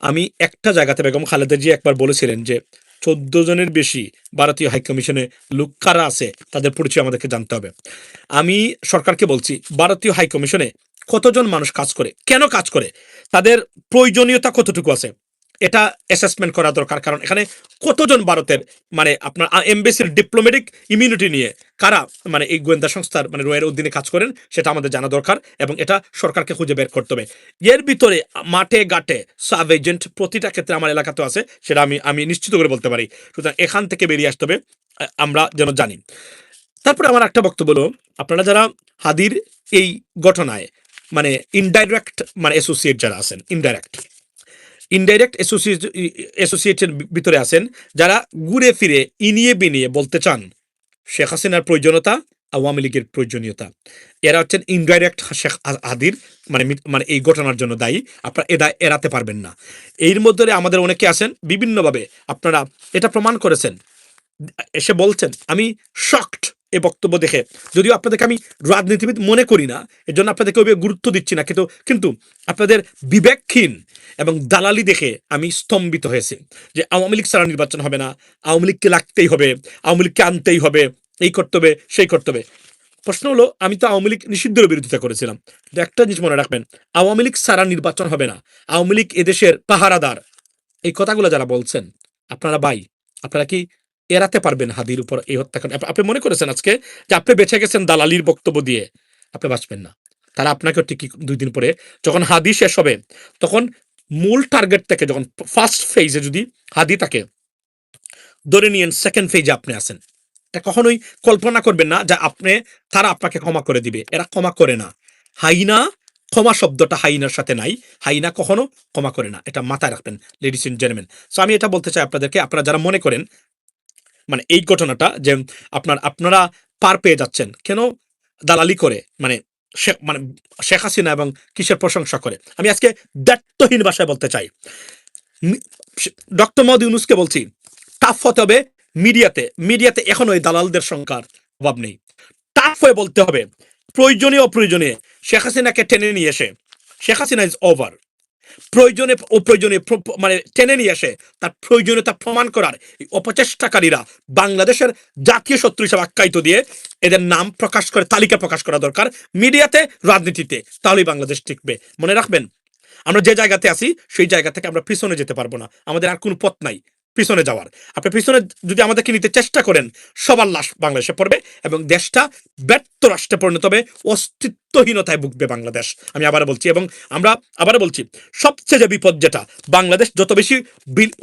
আমি একটা জায়গাতে বেগম খালেদা জি একবার বলেছিলেন যে ১৪ জনের বেশি ভারতীয় হাইকমিশনে লোক কারা আছে তাদের পরিচয় আমাদেরকে জানতে হবে। আমি সরকারকে বলছি ভারতীয় হাইকমিশনে কতজন মানুষ কাজ করে, কেন কাজ করে, তাদের প্রয়োজনীয়তা কতটুকু আছে, এটা অ্যাসেসমেন্ট করা দরকার। কারণ এখানে কতজন ভারতের মানে আপনার এমবেসির ডিপ্লোম্যাটিক ইমিউনিটি নিয়ে কারা মানে এই গোয়েন্দা সংস্থার মানে রয়ের অধীনে কাজ করেন সেটা আমাদের জানা দরকার, এবং এটা সরকারকে খুঁজে বের করতে হবে। এর ভিতরে মাঠে ঘাটে সাব এজেন্ট প্রতিটা ক্ষেত্রে আমার এলাকাতেও আছে, সেটা আমি নিশ্চিত করে বলতে পারি। সুতরাং এখান থেকে বেরিয়ে আসতে হবে, আমরা যেন জানি। তারপরে আমার একটা বক্তব্য হলো, আপনারা যারা হাদির এই ঘটনায় মানে ইনডাইরেক্ট মানে অ্যাসোসিয়েট যারা আছেন, ইনডাইরেক্ট অ্যাসোসিয়েটের ভিতরে আছেন, যারা ঘুরে ফিরে ইনিয়ে বিনিয়ে বলতে চান শেখ হাসিনার প্রয়োজনীয়তা, আওয়ামী লীগের প্রয়োজনীয়তা, এরা হচ্ছেন ইনডাইরেক্ট শেখ হাদির মানে মানে এই ঘটনার জন্য দায়ী। আপনারা এটা এড়াতে পারবেন না। এর মধ্যে আমাদের অনেকে আছেন বিভিন্নভাবে আপনারা এটা প্রমাণ করেছেন, এসে বলছেন। আমি শকড এই বক্তব্য দেখে, যদিও আপনাদেরকে আমি রাজনীতিবিদ মনে করি না, এর জন্য আপনাদেরকে ওইভাবে গুরুত্ব দিচ্ছি না, কিন্তু আপনাদের বিবেকহীন এবং দালালি দেখে আমি স্তম্ভিত হয়েছি যে আওয়ামী লীগ ছাড়া নির্বাচন হবে না, আওয়ামী লীগকে লাগতেই হবে, আওয়ামী লীগকে আনতেই হবে, এই করতে হবে সেই করতে হবে। প্রশ্ন হলো, আমি তো আওয়ামী লীগ নিষিদ্ধের বিরোধিতা করেছিলাম, কিন্তু একটা জিনিস মনে রাখবেন, আওয়ামী লীগ ছাড়া নির্বাচন হবে না, আওয়ামী লীগ এদেশের পাহারাদার। এই কথাগুলো যারা বলছেন আপনারা আপনারা কি এড়াতে পারবেন হাদির উপর এই হত্যাকাণ্ড? আপনি মনে করেছেন আজকে যে আপনি বেঁচে গেছেন দালালির বক্তব্য দিয়ে, আপনি বাঁচবেন না। তারা আপনাকে ঠিকই ২ দিন পরে যখন হাদি শেষ হবে তখন মূল টার্গেট থেকে, যখন ফার্স্ট ফেজে যদি হাদি তাকে ধরে নিয়েন, সেকেন্ড ফেজে আপনি আছেন, এটা কখনোই কল্পনা করবেন না যে তারা আপনাকে ক্ষমা করে দিবে, এরা ক্ষমা করে না। হাইনা, ক্ষমা শব্দটা হাইনার সাথে নাই, হাইনা কখনো ক্ষমা করে না, এটা মাথায় রাখবেন লেডিস এন্ড জেন্টলম্যান। সো আমি এটা বলতে চাই আপনাদেরকে, আপনারা যারা মনে করেন মানে এই ঘটনাটা যে আপনারা পার পেয়ে যাচ্ছেন কেন দালালি করে, মানে মানে শেখ হাসিনা এবং কিসের প্রশংসা করে, আমি আজকে দায়িত্বহীন ভাষায় বলতে চাই, ডক্টর মোহাম্মদ ইউনূসকে বলছি, টাফ হতে হবে মিডিয়াতে এখনো এই দালালদের সংখ্যার অভাব নেই। টাফ হয়ে বলতে হবে, প্রয়োজনীয় অপ্রয়োজনীয় শেখ হাসিনাকে টেনে নিয়ে এসে শেখ হাসিনা ইজ ওভার, প্রয়োজনে অপ্রয়োজনে মানে টেনে নিয়ে আসে তার প্রয়োজনীয়তা প্রমাণ করার এই অপচেষ্টাকারীরা বাংলাদেশের জাতীয় শত্রু হিসেবে আখ্যায়িত দিয়ে এদের নাম প্রকাশ করে তালিকা প্রকাশ করা দরকার মিডিয়াতে, রাজনীতিতে, তাহলেই বাংলাদেশ টিকবে। মনে রাখবেন, আমরা যে জায়গাতে আছি সেই জায়গা থেকে আমরা পিছনে যেতে পারবো না, আমাদের আর কোনো পথ নাই পিছনে যাওয়ার। আপনি পিছনে যদি আমাদেরকে নিতে চেষ্টা করেন, সবার লাশ বাংলাদেশে পড়বে এবং দেশটা ব্যর্থ রাষ্ট্রে পরিণত হবে, অস্তিত্বহীনতায় ভুগবে বাংলাদেশ। আমি আবার বলছি, এবং আমরা আবার বলছি, সবচেয়ে যে বিপদ যেটা, বাংলাদেশ যত বেশি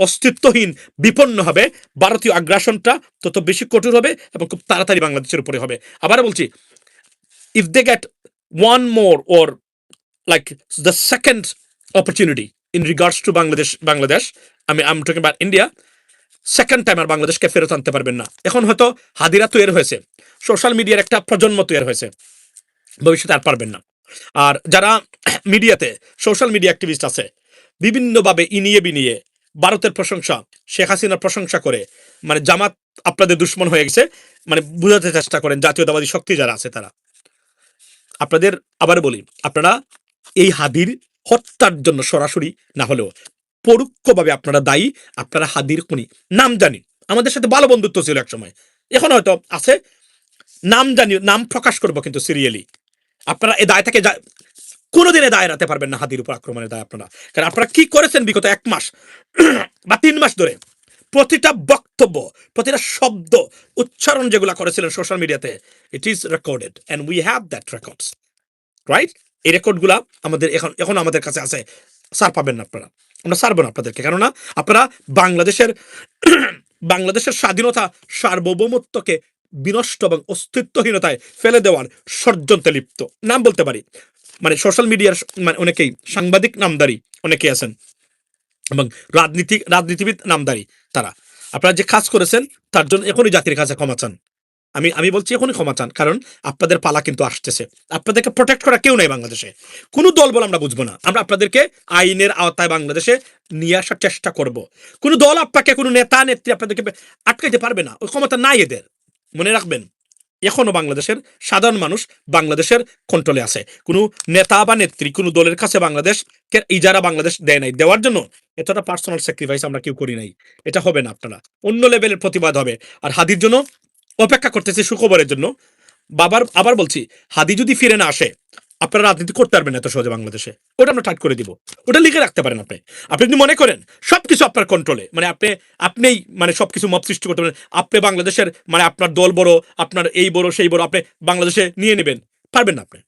অস্তিত্বহীন বিপন্ন হবে, ভারতীয় আগ্রাসনটা তত বেশি কঠোর হবে এবং খুব তাড়াতাড়ি বাংলাদেশের উপরে হবে। আবার বলছি, if they get one more or like the second opportunity in regards to Bangladesh, I'm talking about India, second time আর বাংলাদেশকে ফেরত আনতে পারবেন না। এখন হয়তো হাদিরা তৈরি হয়েছে, সোশ্যাল মিডিয়ার একটা প্রজন্ম তৈরি হয়েছে, ভবিষ্যতে আর পারবেন না। আর যারা মিডিয়াতে সোশ্যাল মিডিয়া অ্যাক্টিভিস্ট আছে, বিভিন্নভাবে ইনিয়ে বিনিয়ে ভারতের প্রশংসা, শেখ হাসিনার প্রশংসা করে, মানে জামাত আপনাদের দুশ্মন হয়ে গেছে, মানে বুঝাতে চেষ্টা করেন জাতীয়তাবাদী শক্তি যারা আছে তারা। আপনাদের আবার বলি, আপনারা এই হাদির হত্যার জন্য সরাসরি না হলেও পরোক্ষভাবে আপনারা দায়ী। আপনারা হাদির খুনি, নাম জানি, আমাদের সাথে ভালো বন্ধুত্ব ছিল এক সময়, এখন হয়তো আছে, নাম জানি, নাম প্রকাশ করবো, কিন্তু সিরিয়ালি আপনারা এই দায় থেকে কোনোদিনে দায় এড়াতে পারবেন না হাদির উপর আক্রমণের দায় আপনারা। কারণ আপনারা কি করেছেন বিগত 1 মাস বা 3 মাস ধরে, প্রতিটা বক্তব্য, প্রতিটা শব্দ উচ্চারণ যেগুলা করেছিলেন সোশ্যাল মিডিয়াতে, it is recorded and we have that records, right? এই রেকর্ডগুলা আমাদের এখন আমাদের কাছে আছে, সার পাবেন না আপনারা, আমরা সারবো না আপনাদেরকে। কেননা আপনারা বাংলাদেশের স্বাধীনতা, সার্বভৌমত্বকে বিনষ্ট এবং অস্তিত্বহীনতায় ফেলে দেওয়ার ষড়যন্ত্রে লিপ্ত। নাম বলতে পারি, মানে সোশ্যাল মিডিয়ার মানে অনেকেই সাংবাদিক নামদারি অনেকেই আছেন এবং রাজনীতিবিদ নামদারি তারা। আপনারা যে কাজ করেছেন তার জন্য এখনই জাতির কাছে ক্ষমা চান। আমি বলছি এখনই ক্ষমা চান, কারণ আপনাদের পালা কিন্তু আসতেছে। আপনাদেরকে প্রোটেক্ট করা কেউ নাই বাংলাদেশে, কোনো দল বল আমরা বুঝবো না। আমরা আপনাদেরকে আইনের আওতায় বাংলাদেশে নিয়ে আসার চেষ্টা করব। কোনো দল আপনাকে, কোনো নেতা নেত্রী আপনাদেরকে আটকাইতে পারবে না, ওই ক্ষমতা নাই এদের। মনে রাখবেন, এখনো বাংলাদেশের সাধারণ মানুষ বাংলাদেশের কন্ট্রোলে আছে। কোনো নেতা বা নেত্রী কোনো দলের কাছে বাংলাদেশকে ইজারা বাংলাদেশ দেয় নাই, দেওয়ার জন্য এতটা পার্সোনাল স্যাক্রিফাইস আমরা কেউ করি নাই। এটা হবে না, আপনারা অন্য লেভেলের প্রতিবাদ হবে। আর হাদির জন্য অপেক্ষা করতেছি, সুখবরের জন্য। আবার বলছি, হাদি যদি ফিরে না আসে, আপনারা রাজনীতি করতে পারবেন এত সহজে বাংলাদেশে, ওটা আমরা টাইট করে দিব, ওটা লিখে রাখতে পারেন। আপনি যদি মনে করেন সবকিছু আপনার কন্ট্রোলে, মানে আপনিই মানে সবকিছু মত সৃষ্টি করতে পারেন, আপনি বাংলাদেশের মানে আপনার দল বড়, আপনার এই বড় সেই বড়, আপনি বাংলাদেশে নিয়ে নেবেন, পারবেন না, আপনি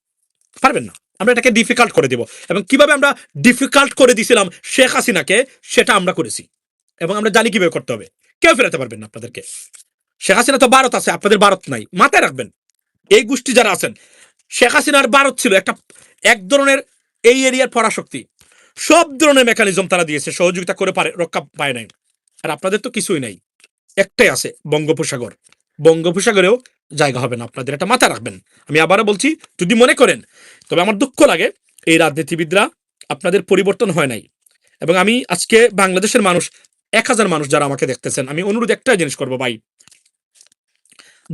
পারবেন না। আমরা এটাকে ডিফিকাল্ট করে দিব, এবং কিভাবে আমরা ডিফিকাল্ট করে দিছিলাম শেখ হাসিনাকে, সেটা আমরা করেছি, এবং আমরা জানি কিভাবে করতে হবে। কেউ ফেরাতে পারবেন না আপনাদেরকে। শেখ হাসিনা তো ভারত আছে, আপনাদের ভারত নাই, মাথায় রাখবেন। এই গোষ্ঠী যারা আছেন, শেখ হাসিনার ভারত ছিল এক ধরনের এই এরিয়ার পরাশক্তি, সব ধরনের মেকানিজম তারা দিয়েছে, সহযোগিতা করে রক্ষা পায় নাই। আর আপনাদের তো কিছুই নাই, একটাই আছে, বঙ্গোপসাগর। বঙ্গোপসাগরেও জায়গা হবে না আপনাদের, এটা মাথায় রাখবেন। আমি আবারও বলছি, যদি মনে করেন, তবে আমার দুঃখ লাগে এই রাজনীতিবিদরা, আপনাদের পরিবর্তন হয় নাই। এবং আমি আজকে বাংলাদেশের মানুষ, 1000 মানুষ যারা আমাকে দেখতেছেন, আমি অনুরোধ একটাই জিনিস করবো, ভাই,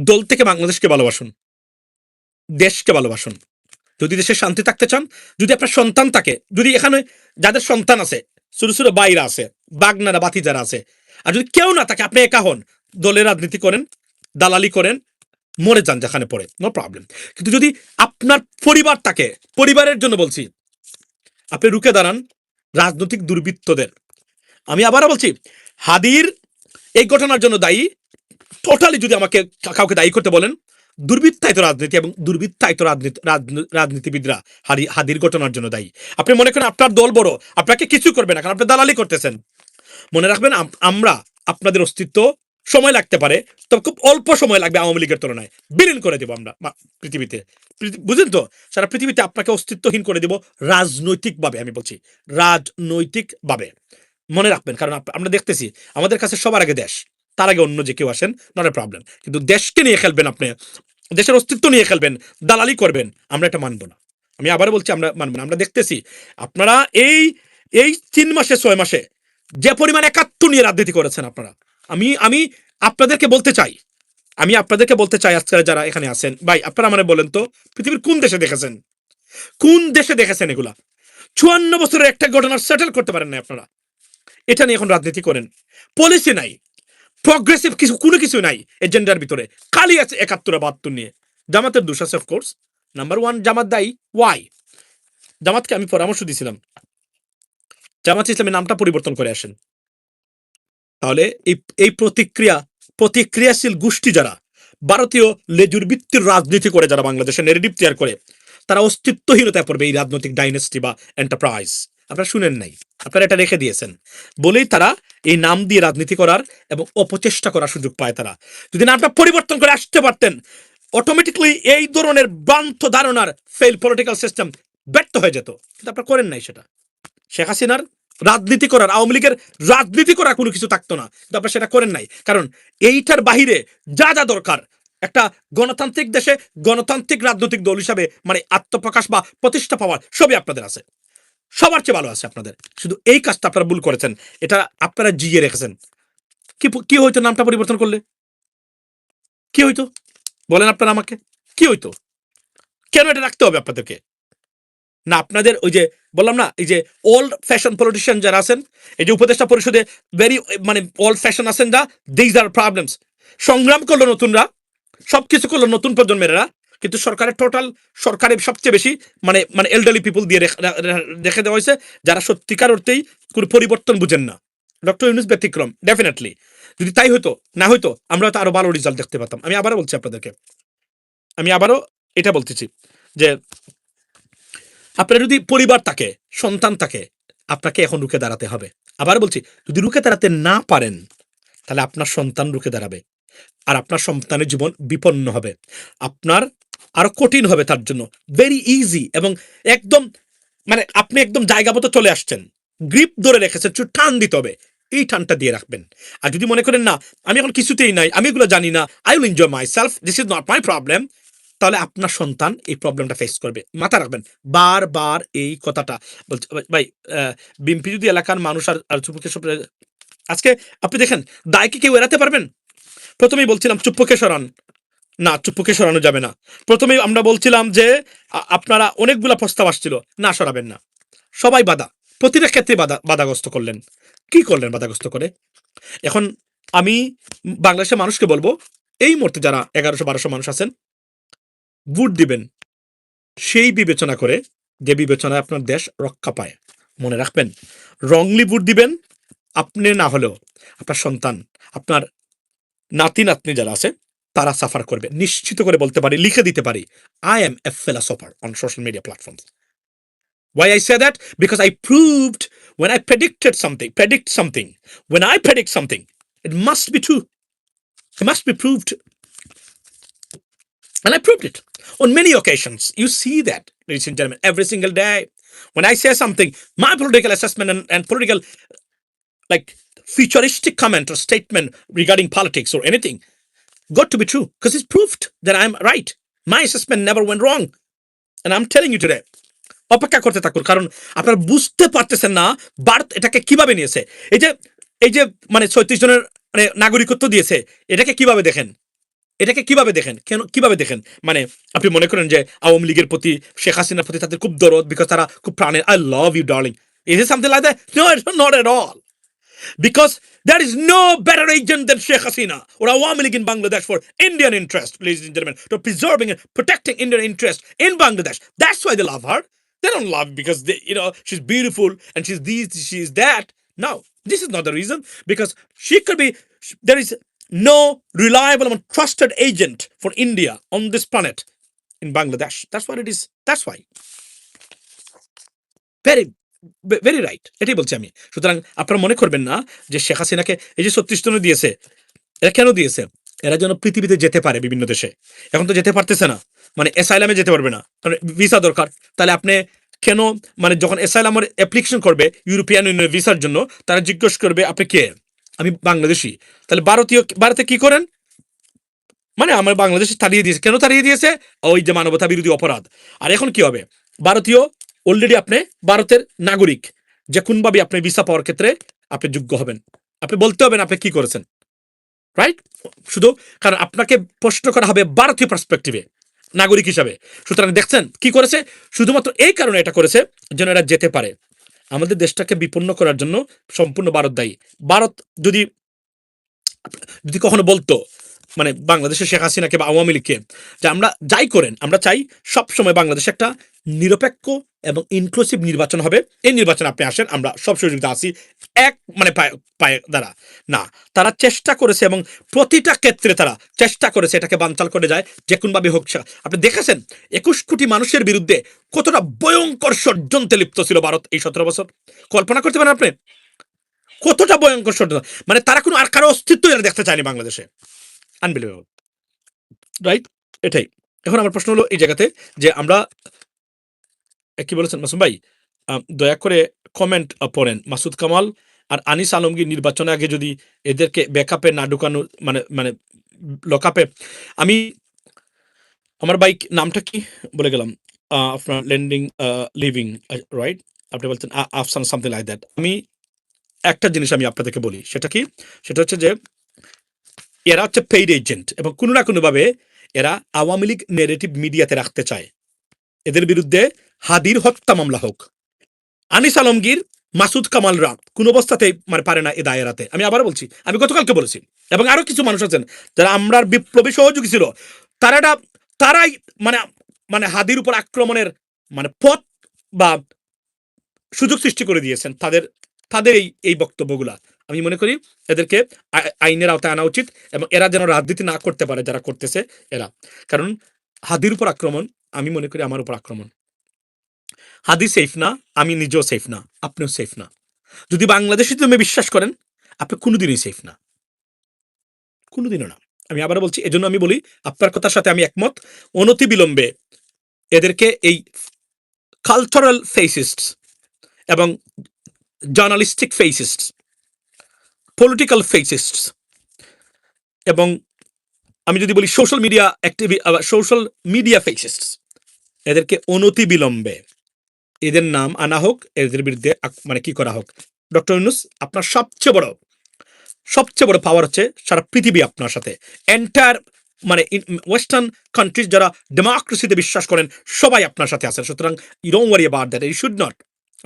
দল থেকে বাংলাদেশকে ভালোবাসুন, দেশকে ভালোবাসুন। যদি দেশে শান্তি থাকতে চান, যদি আপনার সন্তান থাকে, যদি এখানে যাদের সন্তান আছে, ছোট ছোট বাইরা আছে, বাগনারা বাতি যারা আছে, আর যদি কেউ না থাকে, আপনি একা হন, দলের রাজনীতি করেন, দালালি করেন, মরে যান যেখানে পড়ে, নো প্রবলেম। কিন্তু যদি আপনার পরিবার থাকে, পরিবারের জন্য বলছি, আপনি রুখে দাঁড়ান রাজনৈতিক দুর্বৃত্তদের। আমি আবারও বলছি, হাদির এই ঘটনার জন্য দায়ী, টোটালি যদি আমাকে কাউকে দায়ী করতে বলেন, দুর্বৃত্তায়িত রাজনীতি এবং দুর্বৃত্তায়িত রাজনীতিবিদরা হাদির ঘটনার জন্য দায়ী। আপনি মনে করেন আপনার দল বড়, আপনাকে কিছু করবে না, কারণ আপনি দালালি করতেছেন। মনে রাখবেন, আমরা আপনাদের অস্তিত্ব সময় লাগতে পারে, তবে খুব অল্প সময় লাগবে আওয়ামী লীগের তুলনায়, বিলীন করে দেবো আমরা পৃথিবীতে। বুঝলেন তো, সারা পৃথিবীতে আপনাকে অস্তিত্বহীন করে দেব রাজনৈতিকভাবে। আমি বলছি রাজনৈতিকভাবে, মনে রাখবেন। কারণ আমরা দেখতেছি আমাদের কাছে সবার আগে দেশ, তার আগে অন্য যে কেউ আসেন, নট এ প্রবলেম। কিন্তু দেশকে নিয়ে খেলবেন আপনি, দেশের অস্তিত্ব নিয়ে খেলবেন, দালালি করবেন, আমরা এটা মানবো না। আমি আবার বলছি, আমরা মানবো না। আমরা দেখতেছি আপনারা এই 3 মাসে 6 মাসে যে পরিমাণ একাত্ম নিয়ে রাজনীতি করেছেন আপনারা। আমি আপনাদেরকে বলতে চাই, আজকে যারা এখানে আছেন, ভাই, আপনারা মানে বলেন তো, পৃথিবীর কোন দেশে দেখেছেন, কোন দেশে দেখেছেন এগুলা? 54 বছরের একটা ঘটনা সেটেল করতে পারেন না আপনারা, এটা নিয়ে এখন রাজনীতি করেন। পলিসি নাই, প্রগ্রেসিভ কিছু কোনো কিছু নাই এজেন্ডার ভিতরে, খালি আছে 71-72 নিয়ে। জামাতের দোষ আছে অফকোর্স, নাম্বার 1 জামাত দায়ী। ওয়াই? জামাতকে আমি পরামর্শ দিয়েছিলাম জামাত ইসলামের নামটা পরিবর্তন করে আসেন। তাহলে এই প্রতিক্রিয়াশীল গোষ্ঠী যারা ভারতীয় লেজুর ভিত্তির রাজনীতি করে, যারা বাংলাদেশের নেগেটিভ তৈরি করে, তারা অস্তিত্বহীনতায় পড়বে এই রাজনৈতিক ডাইনেস্টি বা এন্টারপ্রাইজ। আপনারা শুনেন নাই, আপনারা এটা রেখে দিয়েছেন বলেই তারা এই নাম দিয়ে রাজনীতি করার এবং অপচেষ্টা করার সুযোগ পায়। তারা যদি নামটা পরিবর্তন করে আসতে পারতেন, অটোমেটিকলি এই ধরনের ভ্রান্ত ধারণার ফেল পলিটিক্যাল সিস্টেম ব্যর্থ হয়ে যেত, কিন্তু আপনারা করেন নাই সেটা। শেখ হাসিনার রাজনীতি করার, আওয়ামী লীগের রাজনীতি করার কোনো কিছু থাকতো না, কিন্তু আপনারা সেটা করেন নাই। কারণ এইটার বাহিরে যা যা দরকার একটা গণতান্ত্রিক দেশে গণতান্ত্রিক রাজনৈতিক দল হিসাবে মানে আত্মপ্রকাশ বা প্রতিষ্ঠা পাওয়ার সবই আপনাদের আছে, সবার চেয়ে ভালো আছে আপনাদের। শুধু এই কাজটা আপনারা ভুল করেছেন, এটা আপনারা জিয়ে রেখেছেন। কি হইতো নামটা পরিবর্তন করলে? কি হইতো বলেন আপনারা আমাকে, কি হইতো? কেন এটা রাখতে হবে আপনাদেরকে? না আপনাদের ওই যে বললাম না, এই যে ওল্ড ফ্যাশন পলিটিশিয়ান যারা আছেন, এই যে উপদেষ্টা পরিষদে ভেরি মানে ওল্ড ফ্যাশন আছেন যা, দিস আর প্রবলেমস। সংগ্রাম করলো নতুনরা, সবকিছু করলো নতুন প্রজন্মেরা, কিন্তু সরকারের সরকারের সবচেয়ে বেশি মানে মানে এল্ডারলি পিপল দিয়ে রেখে দেওয়া হয়েছে, যারা সত্যিকার অর্থেই কোনো পরিবর্তন বুঝেন না। ডক্টর ইউনূস ব্যতিক্রম, ডেফিনেটলি। যদি তাই হতো, না হয়তো আমরা হয়তো আরো ভালো রেজাল্ট দেখতে পেতাম। আমি আবারও বলছি আপনাদেরকে, আমি আবারও এটা বলতেছি যে আপনার যদি পরিবার থাকে, সন্তান থাকে, আপনাকে এখন রুখে দাঁড়াতে হবে। আবার বলছি, যদি রুখে দাঁড়াতে না পারেন, তাহলে আপনার সন্তান রুখে দাঁড়াবে, আর আপনার সন্তানের জীবন বিপন্ন হবে, আপনার আরো কঠিন হবে তার জন্য। ভেরি ইজি এবং একদম মানে আপনি একদম জায়গা মতো চলে আসছেন, গ্রিপ ধরে রেখেছেন, একটু টান দিতে হবে, এই টানটা দিয়ে রাখবেন। আর যদি মনে করেন না আমি এখন কিছুতেই নাই, আমি এগুলো জানি না, I will enjoy my self, this is not my problem, তাহলে আপনার সন্তান এই প্রবলেমটা ফেস করবে। মাথা রাখবেন বারবার এই কথাটা। বলছে ভাই, বিএনপি যদি এলাকার মানুষ আর চুপকে আজকে আপনি দেখেন, দায়কে কেউ এড়াতে পারবেন? প্রথমেই বলছিলাম চুপ্পকে সরান, না চুপ্পকে সরানো যাবে না। প্রথমেই আমরা বলছিলাম যে আপনারা অনেকগুলা প্রস্তাব আসছিল, না সরাবেন না, সবাই বাধা, প্রতিটা ক্ষেত্রে বাধাগ্রস্ত করলেন। কি করলেন বাধাগ্রস্ত করে? এখন আমি বাংলাদেশের মানুষকে বলবো, এই মুহূর্তে যারা 1100-1200 মানুষ আছেন, ভোট দিবেন সেই বিবেচনা করে যে বিবেচনায় আপনার দেশ রক্ষা পায়। মনে রাখবেন, রংলি ভোট দিবেন আপনি না হলেও আপনার সন্তান, আপনার নাতি নাতনি যারা আছে তারা সাফার করবে। নিশ্চিত করে বলতে পারি, লিখে দিতে পারি, I M A philosopher on social media platforms. Why I say that? Because I proved when I predict something, when I predict something, it must be true. It must be proved. And I proved it on many occasions. You see that, ladies and gentlemen, every single day. When I say something, my political assessment and political like futuristic comment or statement regarding politics or anything got to be true because it's proved that I'm right. My assessment never went wrong. And I'm telling you today. অপেক্ষা করতে থাকুন, কারণ আপনারা বুঝতে পারতেছেন না ভারত এটাকে কিভাবে নিয়েছে। এই যে মানে 36 জনের মানে নাগরিকত্ব দিয়েছে, এটাকে কিভাবে দেখেন? এটাকে কিভাবে দেখেন? কেন কিভাবে দেখেন? মানে আপনি মনে করেন যে আওয়ামী লীগের প্রতি, শেখ হাসিনার প্রতি তাদের খুব দরদ, বিকজ তারা খুব প্রাণের, I love you darling. Is it something like that? No, it's not at all. Because there is no better agent than Sheikh Hasina or Awami League in Bangladesh for Indian interest, ladies and gentlemen, to preserving and protecting Indian interest in Bangladesh. That's why they love her. They don't love because she's beautiful and she's this, she's that. No, this is not the reason. Because she could be, there is no reliable and trusted agent for India on this planet in Bangladesh. That's what it is. That's why. Very very right, এটাই বলছি আমি। সুতরাং আপনারা মনে করবেন না যে শেখ হাসিনাকে এই যে 36 জন দিয়েছে, এরা কেন দিয়েছে? এরা যেন পৃথিবীতে যেতে পারে বিভিন্ন দেশে। এখন তো যেতে পারতেছে না, মানে অ্যাসাইলামে যেতে পারবে না, মানে ভিসা দরকার। তাহলে আপনি কেন মানে যখন অ্যাসাইলামের অ্যাপ্লিকেশন করবে ইউরোপিয়ান ইউনিয়নের ভিসার জন্য, তারা জিজ্ঞেস করবে আপনি কে? আমি বাংলাদেশি। তাহলে ভারতে কি করেন? মানে আমার বাংলাদেশে তাড়িয়ে দিয়েছে। কেন তাড়িয়ে দিয়েছে? ওই যে মানবতা বিরোধী অপরাধ। আর এখন কি হবে? ভারতীয় অলরেডি আপনি ভারতের নাগরিক, যে কোনভাবে আপনি ভিসা পাওয়ার ক্ষেত্রে আপনি যোগ্য হবেন। আপনি বলতে হবেন আপনি কি করেছেন, রাইট? শুধু কারণ আপনাকে প্রশ্ন করা হবে ভারতীয় পার্সপেক্টিভে, নাগরিক হিসাবে। সুতরাং দেখছেন কি করেছে, শুধুমাত্র এই কারণে এটা করেছে যেন এরা যেতে পারে। আমাদের দেশটাকে বিপন্ন করার জন্য সম্পূর্ণ ভারত দায়ী। ভারত যদি যদি কখনো বলতো মানে বাংলাদেশের শেখ হাসিনাকে বা আওয়ামী লীগকে যে আমরা যাই করেন আমরা চাই সবসময় বাংলাদেশে একটা নিরপেক্ষ এবং ইনক্লুসিভ নির্বাচন হবে, এই নির্বাচনে আপনি আসেন, আমরা সব সহযোগিতা আছি এক মানে পায়ে দ্বারা না, তারা চেষ্টা করেছে এবং প্রতিটা ক্ষেত্রে তারা চেষ্টা করেছে এটাকে বানচাল করে যায় যে কোনোভাবে হোক। আপনি দেখেছেন 21 কোটি মানুষের বিরুদ্ধে কতটা ভয়ঙ্কর ষড়যন্ত্রে লিপ্ত ছিল ভারত এই 17 বছর। কল্পনা করতে পারেন আপনি কতটা ভয়ঙ্কর ষড়যন্ত্র, মানে তারা কোনো আর কারো অস্তিত্ব এরা দেখতে চায়নি বাংলাদেশে। Unbelievable, right? এটাই। এখন আমার প্রশ্ন হলো এই জায়গাতে যে আমরা কি বলেছেন মাসুম ভাই, দয়া করে কমেন্ট পড়েন। মাসুদ কামাল আর আনিস আলমগীর নির্বাচনে আগে যদি এদেরকে ব্যাকআপে না ঢুকানো মানে মানে লকআপে, আমি আমার বাইক নামটা কি বলে গেলাম, আপনার ল্যান্ডিং লিভিং, রাইট? আপনি বলছেন আফসান সামথিং লাইক দ্যাট। আমি একটা জিনিস আমি আপনাদেরকে বলি, সেটা কি, সেটা হচ্ছে যে এরা হচ্ছে পেইড এজেন্ট এবং কোনো না কোনোভাবে এরা আওয়ামী লীগ নেগেটিভ মিডিয়াতে রাখতে চায়। এদের বিরুদ্ধে হাদির হত্যা মামলা হোক, আনিস আলমগীর, মাসুদ কামালরা কোন অবস্থাতেই মানে পারে না এ দায় এড়াতে। আমি আবার বলছি, আমি গতকালকে বলেছি, এবং আরো কিছু মানুষ আছেন যারা আমরার বিপ্লবী সহযোগী ছিল, তারা তারাই মানে মানে হাদির উপর আক্রমণের মানে পথ বা সুযোগ সৃষ্টি করে দিয়েছেন তাদের তাদের এই বক্তব্যগুলা। আমি মনে করি এদেরকে আইনের আওতায় আনা উচিত এবং এরা যেন রাজনীতি না করতে পারে যারা করতেছে এরা। কারণ হাদির উপর আক্রমণ, আমি মনে করি আমার উপর আক্রমণ। হাদি সেফ না, আমি নিজেও সেফ না, আপনিও সেফ না। যদি বাংলাদেশে তুমি বিশ্বাস করেন, আপনি কোনোদিনই সেফ না, কোনোদিনও না। আমি আবার বলছি, এজন্য আমি বলি আপনার কথার সাথে আমি একমত। অনতি বিলম্বে এদেরকে এই কালচারাল ফেসিস্টস এবং জার্নালিস্টিক ফেসিস্টস, পলিটিক্যাল ফেসিস্টস এবং আমি যদি বলি সোশ্যাল মিডিয়া সোশ্যাল মিডিয়া ফেসিস্টস, এদেরকে অনতি বিলম্বে এদের নাম আনা হোক, এদের বিরুদ্ধে মানে কি করা হোক। ডক্টর ইউনূস, আপনার সবচেয়ে বড় পাওয়ার হচ্ছে সারা পৃথিবী আপনার সাথে, এন্টায়ার মানে ওয়েস্টার্ন কান্ট্রিজ যারা ডেমোক্রেসিতে বিশ্বাস করেন সবাই আপনার সাথে আছেন। সুতরাং you don't worry about that, you should not.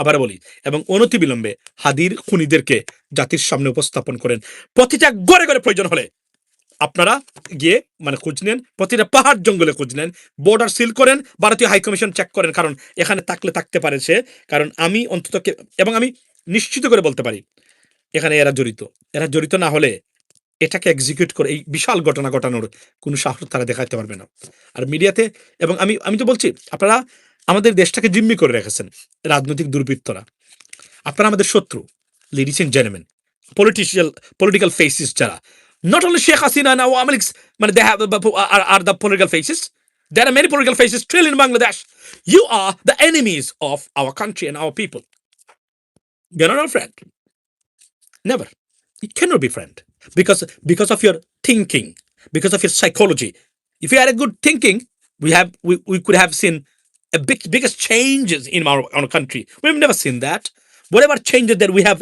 আবার বলি, এবং অনতি বিলম্বে হাদির খুনিদেরকে জাতির সামনে উপস্থাপন করেন। প্রতিটা ঘরে ঘরে প্রয়োজন হলে আপনারা গিয়ে মানে খোঁজ নেন, প্রতিটা পাহাড় জঙ্গলে খোঁজ নেন, বর্ডার সিল করেন, ভারতীয় হাইকমিশন চেক করেন, কারণ এখানে থাকতে পারে সে। কারণ আমি অন্তত এবং আমি নিশ্চিত করে বলতে পারি এখানে এরা জড়িত না হলে এটাকে এক্সিকিউট করে এই বিশাল ঘটনা ঘটানোর কোনো সাহস তারা দেখাতে পারবে না। আর মিডিয়াতে, এবং আমি তো বলছি আপনারা আমাদের দেশটাকে জিম্মি করে রেখেছেন রাজনৈতিক দুর্বৃত্তরা, আপনারা আমাদের শত্রু। লেডিস এন্ড জেন্টলম্যান, পলিটিক্যাল ফেসিস যারা, not only Sheikh Hasina and Awami League, they have are the political faces. There are many political faces still in Bangladesh. You are the enemies of our country and our people. You're not our friend. Never. You cannot be friend because of your thinking, because of your psychology. If you had a good thinking, we could have seen a biggest changes in our country. We've never seen that. Whatever changes that we have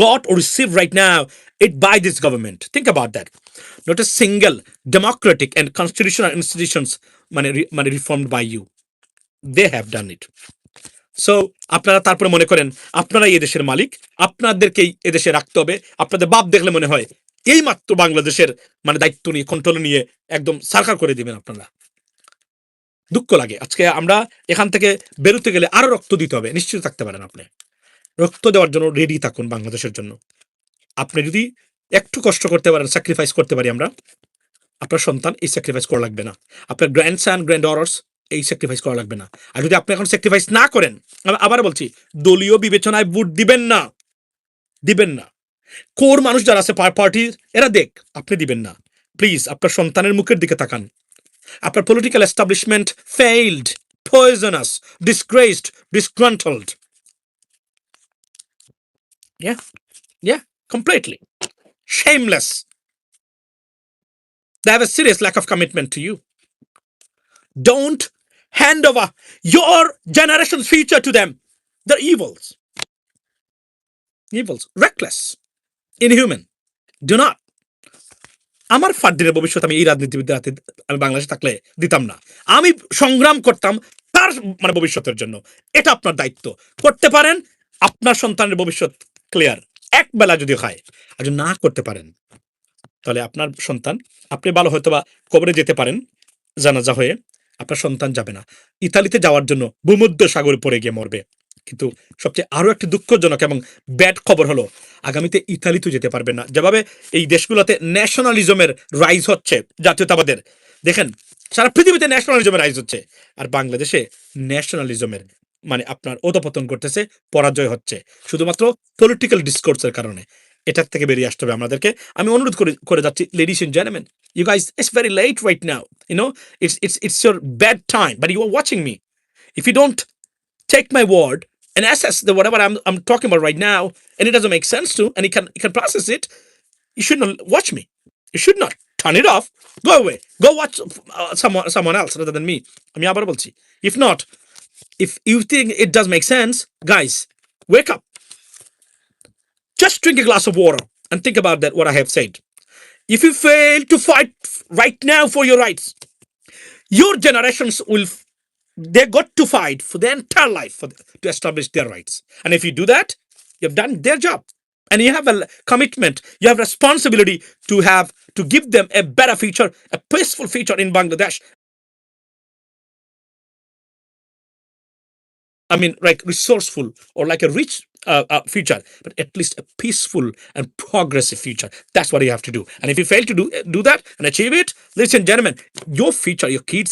got or received right now, it by this government. Think about that. Not a single democratic and constitutional institutions reformed by you. They have done it. So আপনারা তারপরে মনে করেন আপনারাই এদেশের মালিক, আপনাদেরকেই এদেশে রাখতে হবে। আপনাদের বাপ দেখলে মনে হয় এই মাত্র বাংলাদেশের দায়িত্ব নিয়ে, কন্ট্রোল নিয়ে একদম সরকার করে দিবেন আপনারা। দুঃখ লাগে আজকে আমরা এখান থেকে বেরোতে গেলে আরো রক্ত দিতে হবে, নিশ্চিত থাকতে পারেন। আপনি রক্ত দেওয়ার জন্য রেডি থাকুন বাংলাদেশের জন্য। আপনি যদি একটু কষ্ট করতে পারেন, স্যাক্রিফাইস করতে পারি আমরা, আপনার সন্তান এই স্যাক্রিফাইস করা লাগবে না, আপনার গ্র্যান্ডসন গ্র্যান্ড ডটার্স এই স্যাক্রিফাইস করা লাগবে না। আর যদি আপনি এখন স্যাক্রিফাইস না করেন, আবার বলছি, দলীয় বিবেচনায় ভোট দিবেন না। কোর মানুষ যারা আছে পার্টির, এরা দেখ, আপনি দিবেন না। প্লিজ আপনার সন্তানের মুখের দিকে তাকান। আপনার political establishment failed, poisonous, disgraced, disgruntled. Yeah, completely shameless. They have a serious lack of commitment to you. Don't hand over your generation's future to them. They're evils, reckless, inhuman. Do not. আমার ফার্দিনের ভবিষ্যৎ আমি এই রাজনীতিবিদদের হাতে আমি বাংলাদেশে থাকলে দিতাম না। আমি সংগ্রাম করতাম তার মানে ভবিষ্যতের জন্য। এটা আপনার দায়িত্ব। করতে পারেন, আপনার সন্তানের ভবিষ্যৎ ক্লিয়ার। এক বেলা যদি হয়, আর যদি না করতে পারেন, তাহলে আপনার সন্তান, আপনি ভালো হয়তোবা কবরে যেতে পারেন জানাজা হয়ে, আপনার সন্তান যাবে না। ইতালিতে যাওয়ার জন্য ভূমধ্য সাগরে পড়ে গিয়ে মরবে। কিন্তু সবচেয়ে আরো একটি দুঃখজনক এবং ব্যাড খবর হলো, আগামীতে ইতালিতে যেতে পারবে না। যেভাবে এই দেশগুলোতে ন্যাশনালিজমের রাইজ হচ্ছে, জাতীয়তাবাদের, দেখেন সারা পৃথিবীতে ন্যাশনালিজমের রাইজ হচ্ছে, আর বাংলাদেশে ন্যাশনালিজমের মানে আপনার অধপতন করতেছে, পরাজয় হচ্ছে শুধুমাত্র পলিটিক্যাল ডিসকোর্সের কারণে। এটার থেকে বেরিয়ে আসতে হবে আমাদেরকে। আমি অনুরোধ করে যাচ্ছি, ladies and gentleman, you guys, it's very late right now, you know, it's your bad time, but you are watching me. If you don't take my word and assess the whatever I'm talking about right now, and it doesn't make sense to, and you can process it, you should not watch me. You should not turn it off. Go away. Go watch someone else rather than me. আমি আবার বলছি, if not, if you think it does make sense, guys, wake up. Just drink a glass of water and think about that what I have said. If you fail to fight right now for your rights, your generations will, they got to fight for their entire life to establish their rights. And if you do that, you've done their job. And you have a commitment, you have responsibility to give them a better future, a peaceful future in Bangladesh. I mean, like resourceful or like a rich future, but at least a peaceful and progressive future. That's what you have to do. And if you fail to do that and achieve it, ladies and gentlemen, your future, your kids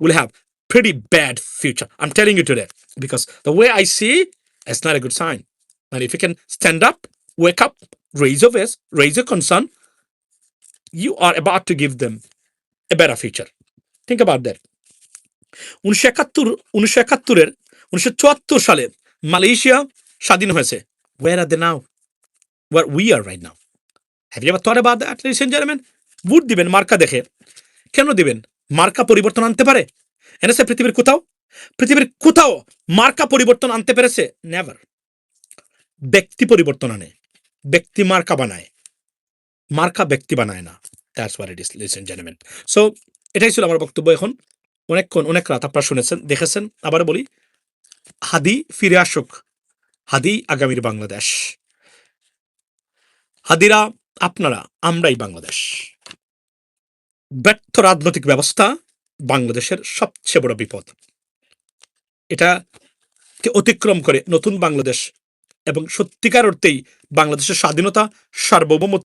will have pretty bad future. I'm telling you today, because the way I see, it's not a good sign. And if you can stand up, wake up, raise your voice, raise your concern, you are about to give them a better future. Think about that. 1971 1974 সালে Malaysia স্বাধীন হয়েছে। Where are they now? Where we are right now? Have you ever thought about that, ladies and gentlemen? Vote দিবেন মার্কা দেখে। কেন দিবেন? মার্কা পরিবর্তন আনতে পারে? এনেছে পৃথিবীর কোথাও মার্কা পরিবর্তন আনতে পেরেছে? নেভার। ব্যক্তি পরিবর্তন আনে, ব্যক্তি মার্কা বানায়, মার্কা ব্যক্তি বানায় না। That's what it is, ladies and gentleman. So এটাই ছিল আমার বক্তব্য। এখন অনেক রাত আপনারা শুনেছেন, দেখেছেন। আবার বলি, হাদি ফিরে আসুক, হাদি আগামীর বাংলাদেশ। হাদিরা আপনারা, আমরাই বাংলাদেশ। ব্যর্থ রাজনৈতিক ব্যবস্থা বাংলাদেশের সবচেয়ে বড় বিপদ। এটাকে অতিক্রম করে নতুন বাংলাদেশ এবং সত্যিকার অর্থেই বাংলাদেশের স্বাধীনতা, সার্বভৌমত্ব